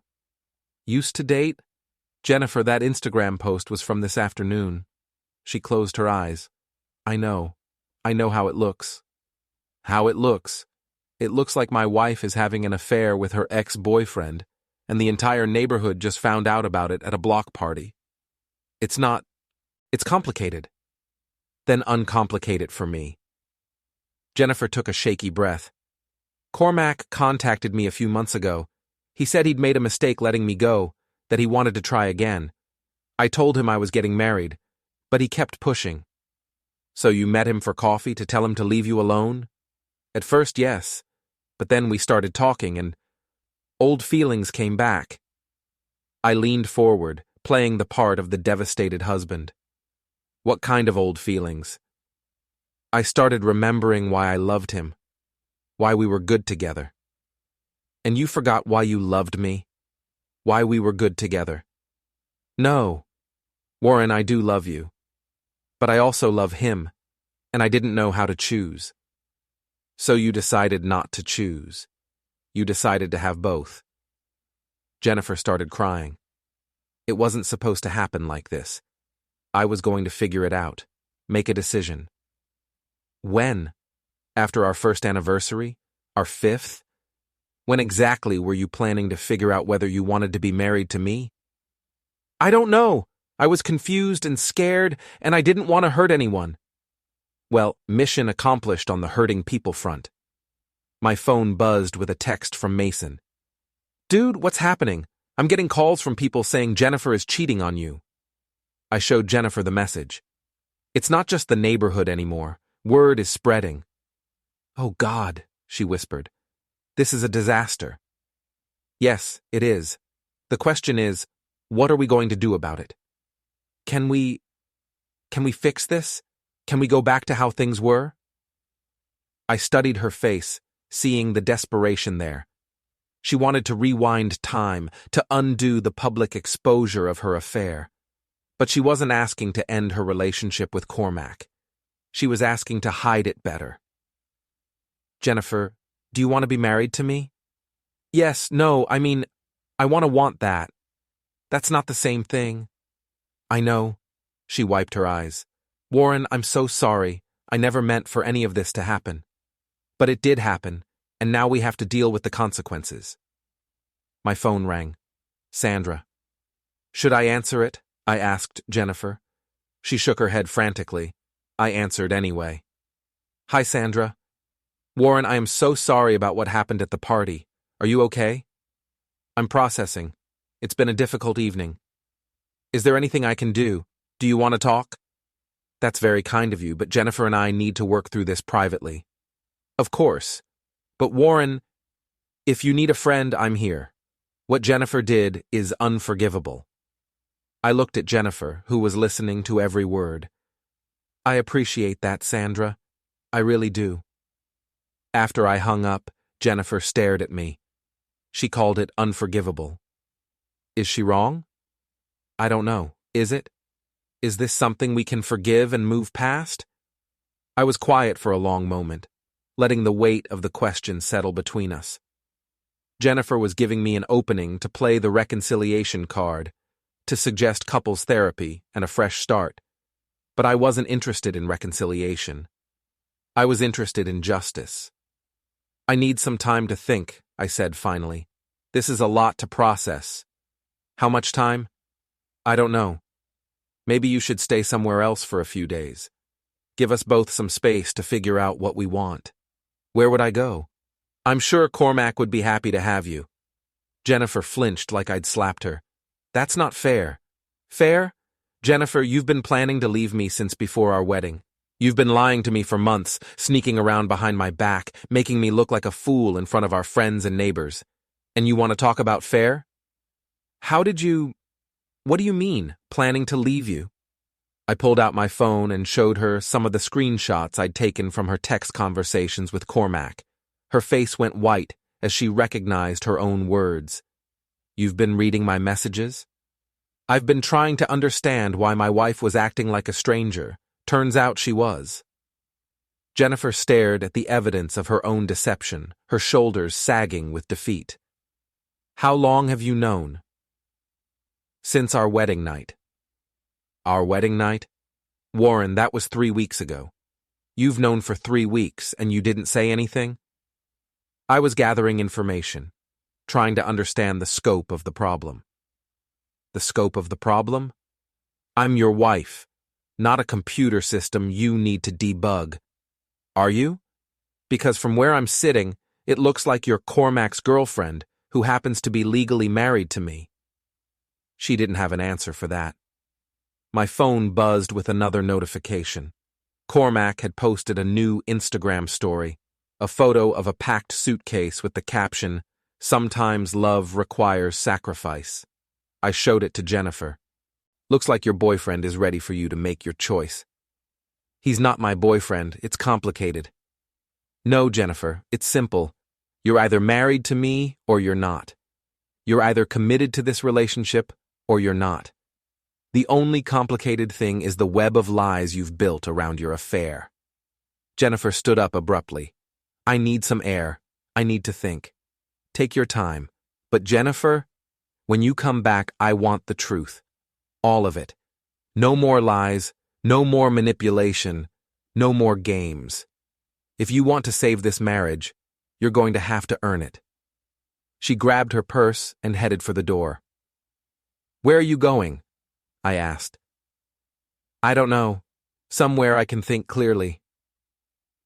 Used to date? Jennifer, that Instagram post was from this afternoon. She closed her eyes. I know how it looks. How it looks? It looks like my wife is having an affair with her ex-boyfriend, and the entire neighborhood just found out about it at a block party. It's complicated. Then uncomplicate it for me. Jennifer took a shaky breath. Cormac contacted me a few months ago. He said he'd made a mistake letting me go, that he wanted to try again. I told him I was getting married, but he kept pushing. So you met him for coffee to tell him to leave you alone? At first, yes, but then we started talking and old feelings came back. I leaned forward, playing the part of the devastated husband. What kind of old feelings? I started remembering why I loved him, why we were good together. And you forgot why you loved me? Why we were good together? No. Warren, I do love you. But I also love him, and I didn't know how to choose. So you decided not to choose. You decided to have both. Jennifer started crying. It wasn't supposed to happen like this. I was going to figure it out, make a decision. When? After our first anniversary? Our fifth? When exactly were you planning to figure out whether you wanted to be married to me? I don't know. I was confused and scared, and I didn't want to hurt anyone. Well, mission accomplished on the hurting people front. My phone buzzed with a text from Mason. Dude, what's happening? I'm getting calls from people saying Jennifer is cheating on you. I showed Jennifer the message. It's not just the neighborhood anymore. Word is spreading. Oh God, she whispered. This is a disaster. Yes, it is. The question is, what are we going to do about it? Can we fix this? Can we go back to how things were? I studied her face, seeing the desperation there. She wanted to rewind time, to undo the public exposure of her affair. But she wasn't asking to end her relationship with Cormac. She was asking to hide it better. Jennifer, do you want to be married to me? Yes, no, I mean, I want that. That's not the same thing. I know. She wiped her eyes. Warren, I'm so sorry. I never meant for any of this to happen. But it did happen, and now we have to deal with the consequences. My phone rang. Sandra. Should I answer it? I asked Jennifer. She shook her head frantically. I answered anyway. Hi, Sandra. Warren, I am so sorry about what happened at the party. Are you okay? I'm processing. It's been a difficult evening. Is there anything I can do? Do you want to talk? That's very kind of you, but Jennifer and I need to work through this privately. Of course. But Warren, if you need a friend, I'm here. What Jennifer did is unforgivable. I looked at Jennifer, who was listening to every word. I appreciate that, Sandra. I really do. After I hung up, Jennifer stared at me. She called it unforgivable. Is she wrong? I don't know. Is it? Is this something we can forgive and move past? I was quiet for a long moment, letting the weight of the question settle between us. Jennifer was giving me an opening to play the reconciliation card, to suggest couples therapy and a fresh start. But I wasn't interested in reconciliation. I was interested in justice. I need some time to think, I said finally. This is a lot to process. How much time? I don't know. Maybe you should stay somewhere else for a few days. Give us both some space to figure out what we want. Where would I go? I'm sure Cormac would be happy to have you. Jennifer flinched like I'd slapped her. That's not fair. Fair? Jennifer, you've been planning to leave me since before our wedding. You've been lying to me for months, sneaking around behind my back, making me look like a fool in front of our friends and neighbors. And you want to talk about fair? What do you mean, planning to leave you? I pulled out my phone and showed her some of the screenshots I'd taken from her text conversations with Cormac. Her face went white as she recognized her own words. You've been reading my messages? I've been trying to understand why my wife was acting like a stranger. Turns out she was. Jennifer stared at the evidence of her own deception, her shoulders sagging with defeat. How long have you known? Since our wedding night. Our wedding night? Warren, that was 3 weeks ago. You've known for 3 weeks and you didn't say anything? I was gathering information, trying to understand the scope of the problem. The scope of the problem? I'm your wife, not a computer system you need to debug. Are you? Because from where I'm sitting, it looks like you're Cormac's girlfriend, who happens to be legally married to me. She didn't have an answer for that. My phone buzzed with another notification. Cormac had posted a new Instagram story, a photo of a packed suitcase with the caption, "Sometimes love requires sacrifice." I showed it to Jennifer. Looks like your boyfriend is ready for you to make your choice. He's not my boyfriend, it's complicated. No, Jennifer, it's simple. You're either married to me or you're not. You're either committed to this relationship or you're not. The only complicated thing is the web of lies you've built around your affair. Jennifer stood up abruptly. I need some air. I need to think. Take your time. But Jennifer, when you come back, I want the truth. All of it. No more lies, no more manipulation, no more games. If you want to save this marriage, you're going to have to earn it. She grabbed her purse and headed for the door. Where are you going? I asked. I don't know. Somewhere I can think clearly.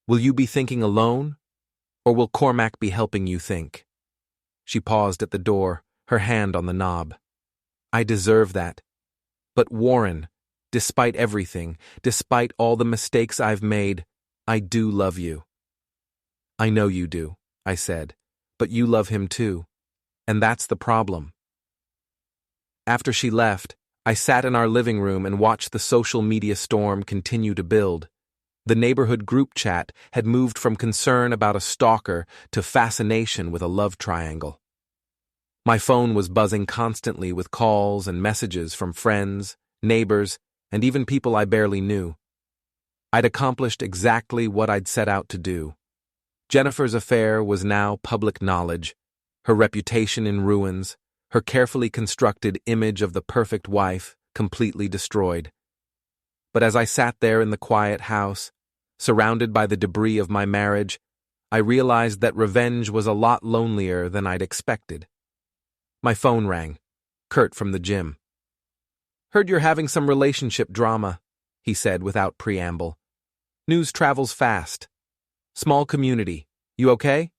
Will you be thinking alone, or will Cormac be helping you think? She paused at the door, her hand on the knob. I deserve that. But Warren, despite everything, despite all the mistakes I've made, I do love you. I know you do, I said, but you love him too. And that's the problem. After she left, I sat in our living room and watched the social media storm continue to build. The neighborhood group chat had moved from concern about a stalker to fascination with a love triangle. My phone was buzzing constantly with calls and messages from friends, neighbors, and even people I barely knew. I'd accomplished exactly what I'd set out to do. Jennifer's affair was now public knowledge, her reputation in ruins, her carefully constructed image of the perfect wife completely destroyed. But as I sat there in the quiet house, surrounded by the debris of my marriage, I realized that revenge was a lot lonelier than I'd expected. My phone rang. Kurt from the gym. Heard you're having some relationship drama, he said without preamble. News travels fast. Small community. You okay?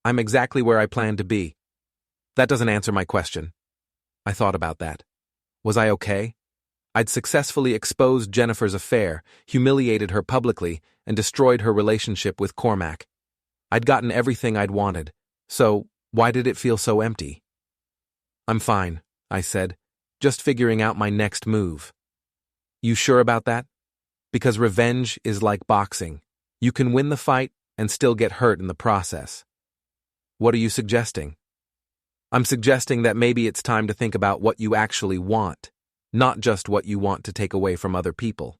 I'm exactly where I planned to be. That doesn't answer my question. I thought about that. Was I okay? I'd successfully exposed Jennifer's affair, humiliated her publicly, and destroyed her relationship with Cormac. I'd gotten everything I'd wanted, so why did it feel so empty? I'm fine, I said, just figuring out my next move. You sure about that? Because revenge is like boxing. You can win the fight and still get hurt in the process. What are you suggesting? I'm suggesting that maybe it's time to think about what you actually want, not just what you want to take away from other people.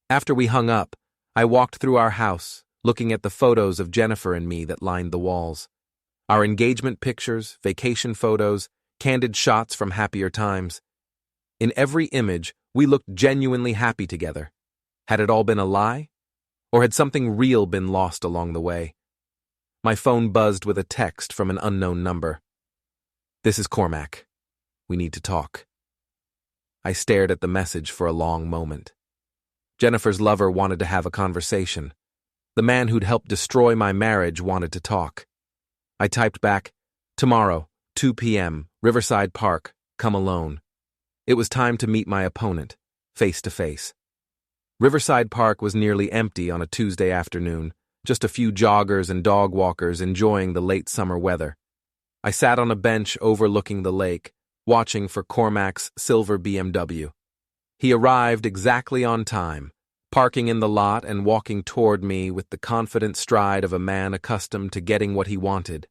After we hung up, I walked through our house, looking at the photos of Jennifer and me that lined the walls. Our engagement pictures, vacation photos, candid shots from happier times. In every image, we looked genuinely happy together. Had it all been a lie? Or had something real been lost along the way? My phone buzzed with a text from an unknown number. This is Cormac. We need to talk. I stared at the message for a long moment. Jennifer's lover wanted to have a conversation. The man who'd helped destroy my marriage wanted to talk. I typed back, tomorrow, 2 p.m., Riverside Park, come alone. It was time to meet my opponent, face to face. Riverside Park was nearly empty on a Tuesday afternoon, just a few joggers and dog walkers enjoying the late summer weather. I sat on a bench overlooking the lake, watching for Cormac's silver BMW. He arrived exactly on time, parking in the lot and walking toward me with the confident stride of a man accustomed to getting what he wanted.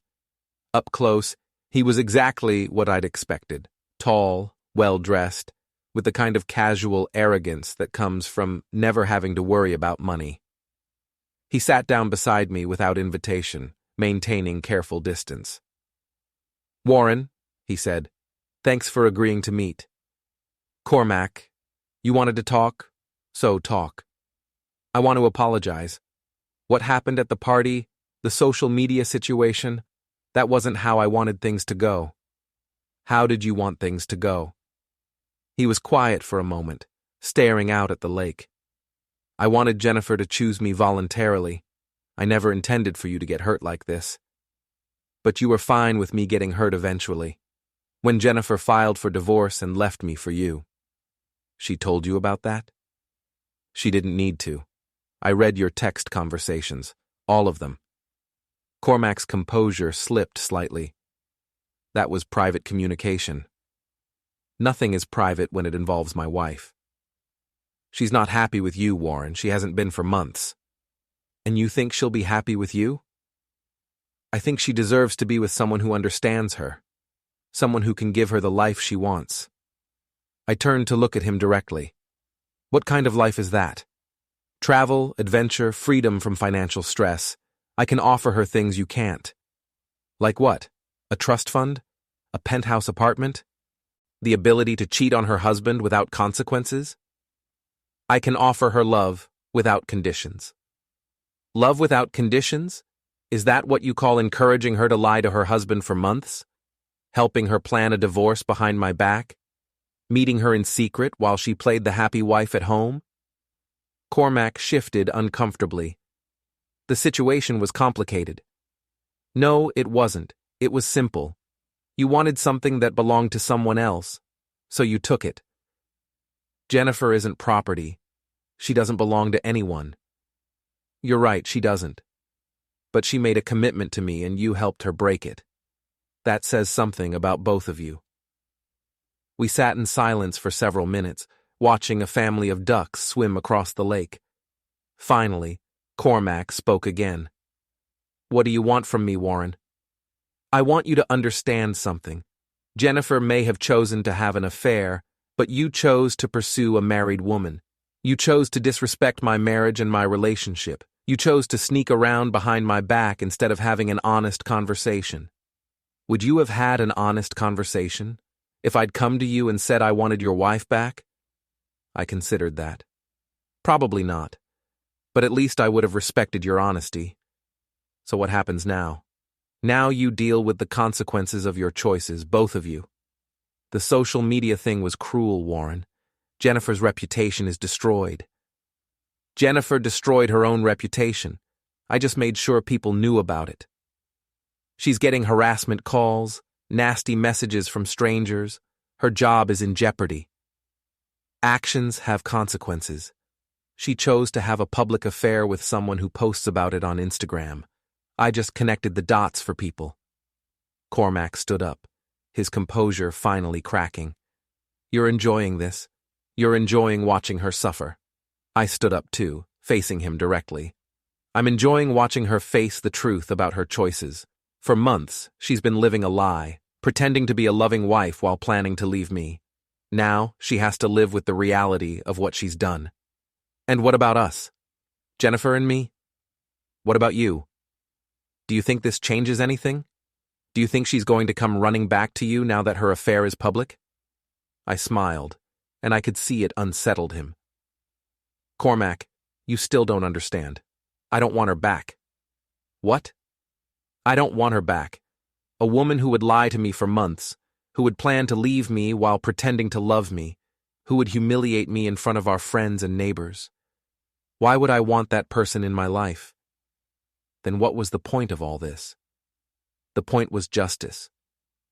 Up close, he was exactly what I'd expected, tall, well-dressed, with the kind of casual arrogance that comes from never having to worry about money. He sat down beside me without invitation, maintaining careful distance. Warren, he said, thanks for agreeing to meet. Cormac, you wanted to talk, so talk. I want to apologize. What happened at the party, the social media situation, that wasn't how I wanted things to go. How did you want things to go? He was quiet for a moment, staring out at the lake. I wanted Jennifer to choose me voluntarily. I never intended for you to get hurt like this. But you were fine with me getting hurt eventually, when Jennifer filed for divorce and left me for you. She told you about that? She didn't need to. I read your text conversations, all of them. Cormac's composure slipped slightly. That was private communication. Nothing is private when it involves my wife. She's not happy with you, Warren. She hasn't been for months. And you think she'll be happy with you? I think she deserves to be with someone who understands her, someone who can give her the life she wants. I turned to look at him directly. What kind of life is that? Travel, adventure, freedom from financial stress, I can offer her things you can't. Like what? A trust fund? A penthouse apartment? The ability to cheat on her husband without consequences? I can offer her love without conditions. Love without conditions? Is that what you call encouraging her to lie to her husband for months? Helping her plan a divorce behind my back? Meeting her in secret while she played the happy wife at home? Cormac shifted uncomfortably. The situation was complicated. No, it wasn't. It was simple. You wanted something that belonged to someone else, so you took it. Jennifer isn't property. She doesn't belong to anyone. You're right, she doesn't. But she made a commitment to me and you helped her break it. That says something about both of you. We sat in silence for several minutes, watching a family of ducks swim across the lake. Finally, Cormac spoke again. What do you want from me, Warren? I want you to understand something. Jennifer may have chosen to have an affair, but you chose to pursue a married woman. You chose to disrespect my marriage and my relationship. You chose to sneak around behind my back instead of having an honest conversation. Would you have had an honest conversation if I'd come to you and said I wanted your wife back? I considered that. Probably not. But at least I would have respected your honesty. So what happens now? Now you deal with the consequences of your choices, both of you. The social media thing was cruel, Warren. Jennifer's reputation is destroyed. Jennifer destroyed her own reputation. I just made sure people knew about it. She's getting harassment calls, nasty messages from strangers. Her job is in jeopardy. Actions have consequences. She chose to have a public affair with someone who posts about it on Instagram. I just connected the dots for people. Cormac stood up, his composure finally cracking. You're enjoying this. You're enjoying watching her suffer. I stood up too, facing him directly. I'm enjoying watching her face the truth about her choices. For months, she's been living a lie, pretending to be a loving wife while planning to leave me. Now, she has to live with the reality of what she's done. And what about us? Jennifer and me? What about you? Do you think this changes anything? Do you think she's going to come running back to you now that her affair is public? I smiled, and I could see it unsettled him. Cormac, you still don't understand. I don't want her back. What? I don't want her back. A woman who would lie to me for months, who would plan to leave me while pretending to love me, who would humiliate me in front of our friends and neighbors. Why would I want that person in my life? Then what was the point of all this? The point was justice.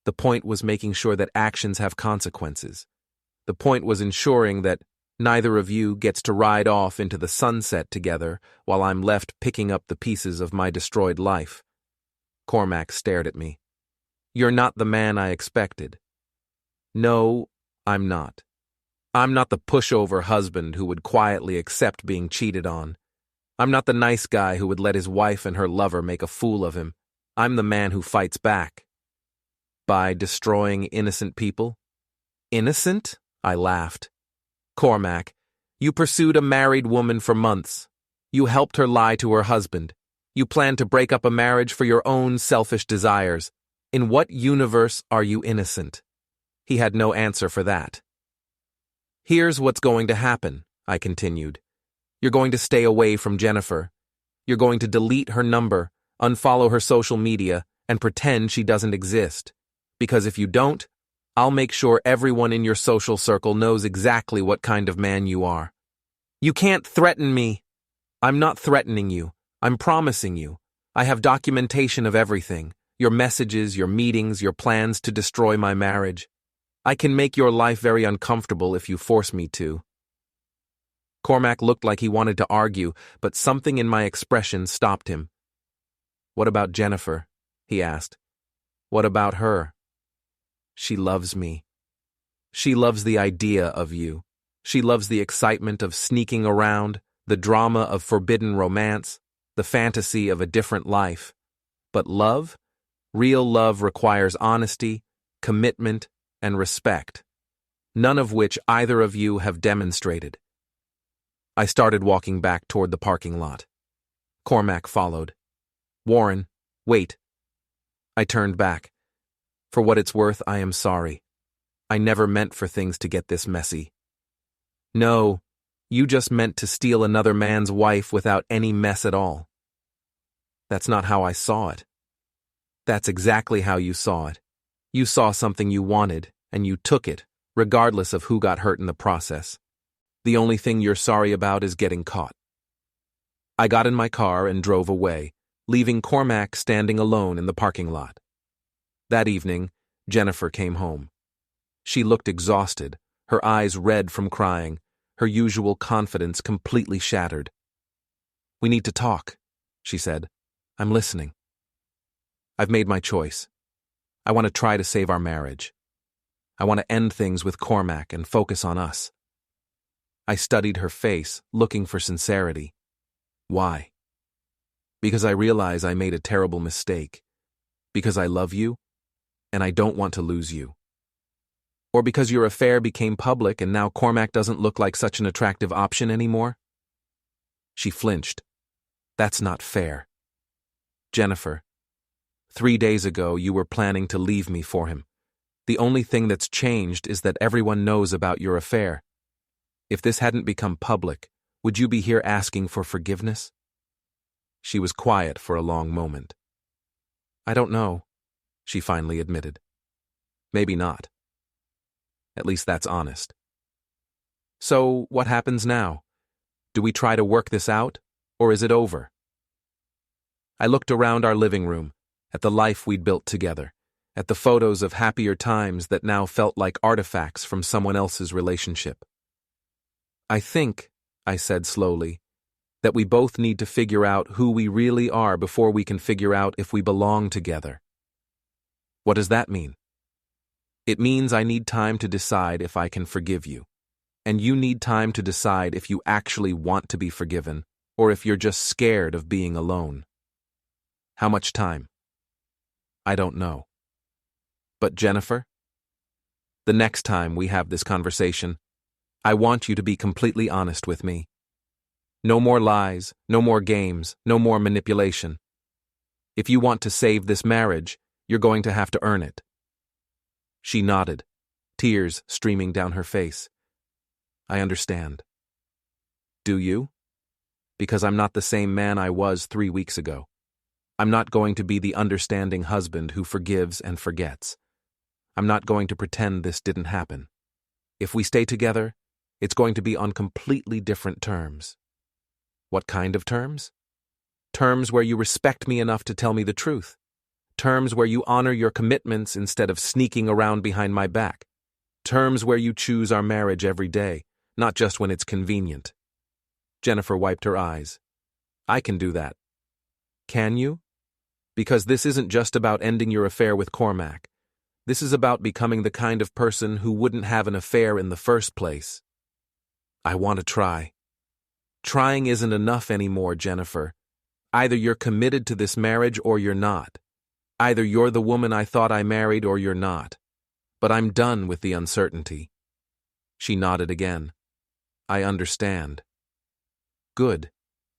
The point was making sure that actions have consequences. The point was ensuring that neither of you gets to ride off into the sunset together while I'm left picking up the pieces of my destroyed life. Cormac stared at me. You're not the man I expected. No, I'm not. I'm not the pushover husband who would quietly accept being cheated on. I'm not the nice guy who would let his wife and her lover make a fool of him. I'm the man who fights back. By destroying innocent people? Innocent? I laughed. Cormac, you pursued a married woman for months. You helped her lie to her husband. You planned to break up a marriage for your own selfish desires. In what universe are you innocent? He had no answer for that. Here's what's going to happen, I continued. You're going to stay away from Jennifer. You're going to delete her number, unfollow her social media, and pretend she doesn't exist. Because if you don't, I'll make sure everyone in your social circle knows exactly what kind of man you are. You can't threaten me. I'm not threatening you. I'm promising you. I have documentation of everything. Your messages, your meetings, your plans to destroy my marriage. I can make your life very uncomfortable if you force me to. Cormac looked like he wanted to argue, but something in my expression stopped him. What about Jennifer? He asked. What about her? She loves me. She loves the idea of you. She loves the excitement of sneaking around, the drama of forbidden romance, the fantasy of a different life. But love? Real love requires honesty, commitment, and respect, none of which either of you have demonstrated. I started walking back toward the parking lot. Cormac followed. Warren, wait. I turned back. For what it's worth, I am sorry. I never meant for things to get this messy. No, you just meant to steal another man's wife without any mess at all. That's not how I saw it. That's exactly how you saw it. You saw something you wanted, and you took it, regardless of who got hurt in the process. The only thing you're sorry about is getting caught. I got in my car and drove away, leaving Cormac standing alone in the parking lot. That evening, Jennifer came home. She looked exhausted, her eyes red from crying, her usual confidence completely shattered. "We need to talk," she said. "I'm listening. I've made my choice. I want to try to save our marriage. I want to end things with Cormac and focus on us." I studied her face, looking for sincerity. Why? Because I realize I made a terrible mistake. Because I love you, and I don't want to lose you. Or because your affair became public and now Cormac doesn't look like such an attractive option anymore? She flinched. That's not fair. Jennifer, 3 days ago you were planning to leave me for him. The only thing that's changed is that everyone knows about your affair. If this hadn't become public, would you be here asking for forgiveness? She was quiet for a long moment. I don't know, she finally admitted. Maybe not. At least that's honest. So, what happens now? Do we try to work this out, or is it over? I looked around our living room, at the life we'd built together, at the photos of happier times that now felt like artifacts from someone else's relationship. I think, I said slowly, that we both need to figure out who we really are before we can figure out if we belong together. What does that mean? It means I need time to decide if I can forgive you, and you need time to decide if you actually want to be forgiven, or if you're just scared of being alone. How much time? I don't know. But Jennifer, the next time we have this conversation, I want you to be completely honest with me. No more lies, no more games, no more manipulation. If you want to save this marriage, you're going to have to earn it. She nodded, tears streaming down her face. I understand. Do you? Because I'm not the same man I was 3 weeks ago. I'm not going to be the understanding husband who forgives and forgets. I'm not going to pretend this didn't happen. If we stay together, it's going to be on completely different terms. What kind of terms? Terms where you respect me enough to tell me the truth. Terms where you honor your commitments instead of sneaking around behind my back. Terms where you choose our marriage every day, not just when it's convenient. Jennifer wiped her eyes. I can do that. Can you? Because this isn't just about ending your affair with Cormac. This is about becoming the kind of person who wouldn't have an affair in the first place. I want to try. Trying isn't enough anymore, Jennifer. Either you're committed to this marriage or you're not. Either you're the woman I thought I married or you're not. But I'm done with the uncertainty. She nodded again. I understand. Good,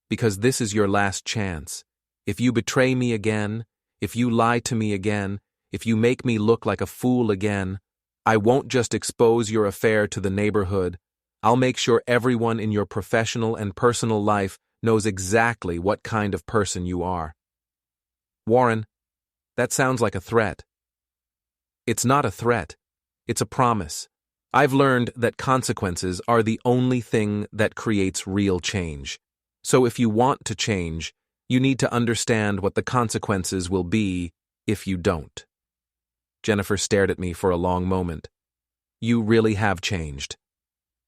because this is your last chance. If you betray me again, if you lie to me again, if you make me look like a fool again, I won't just expose your affair to the neighborhood. I'll make sure everyone in your professional and personal life knows exactly what kind of person you are. Warren, that sounds like a threat. It's not a threat. It's a promise. I've learned that consequences are the only thing that creates real change. So if you want to change, you need to understand what the consequences will be if you don't. Jennifer stared at me for a long moment. You really have changed.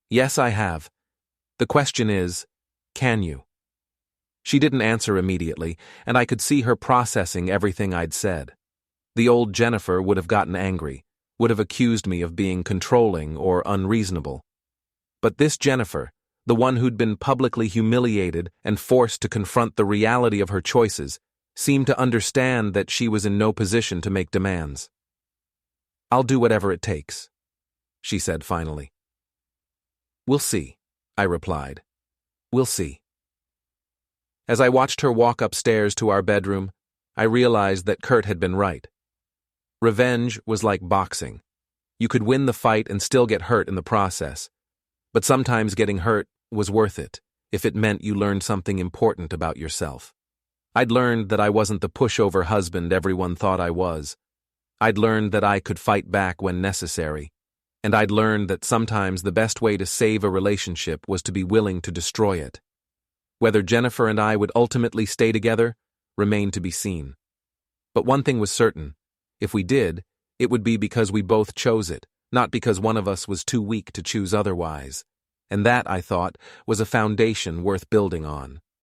Yes, I have. The question is, can you? She didn't answer immediately, and I could see her processing everything I'd said. The old Jennifer would have gotten angry, would have accused me of being controlling or unreasonable. But this Jennifer, the one who'd been publicly humiliated and forced to confront the reality of her choices, seemed to understand that she was in no position to make demands. I'll do whatever it takes, she said finally. We'll see, I replied. We'll see. As I watched her walk upstairs to our bedroom, I realized that Kurt had been right. Revenge was like boxing. You could win the fight and still get hurt in the process. But sometimes getting hurt was worth it, if it meant you learned something important about yourself. I'd learned that I wasn't the pushover husband everyone thought I was. I'd learned that I could fight back when necessary. And I'd learned that sometimes the best way to save a relationship was to be willing to destroy it. Whether Jennifer and I would ultimately stay together remained to be seen. But one thing was certain. If we did, it would be because we both chose it, not because one of us was too weak to choose otherwise. And that, I thought, was a foundation worth building on.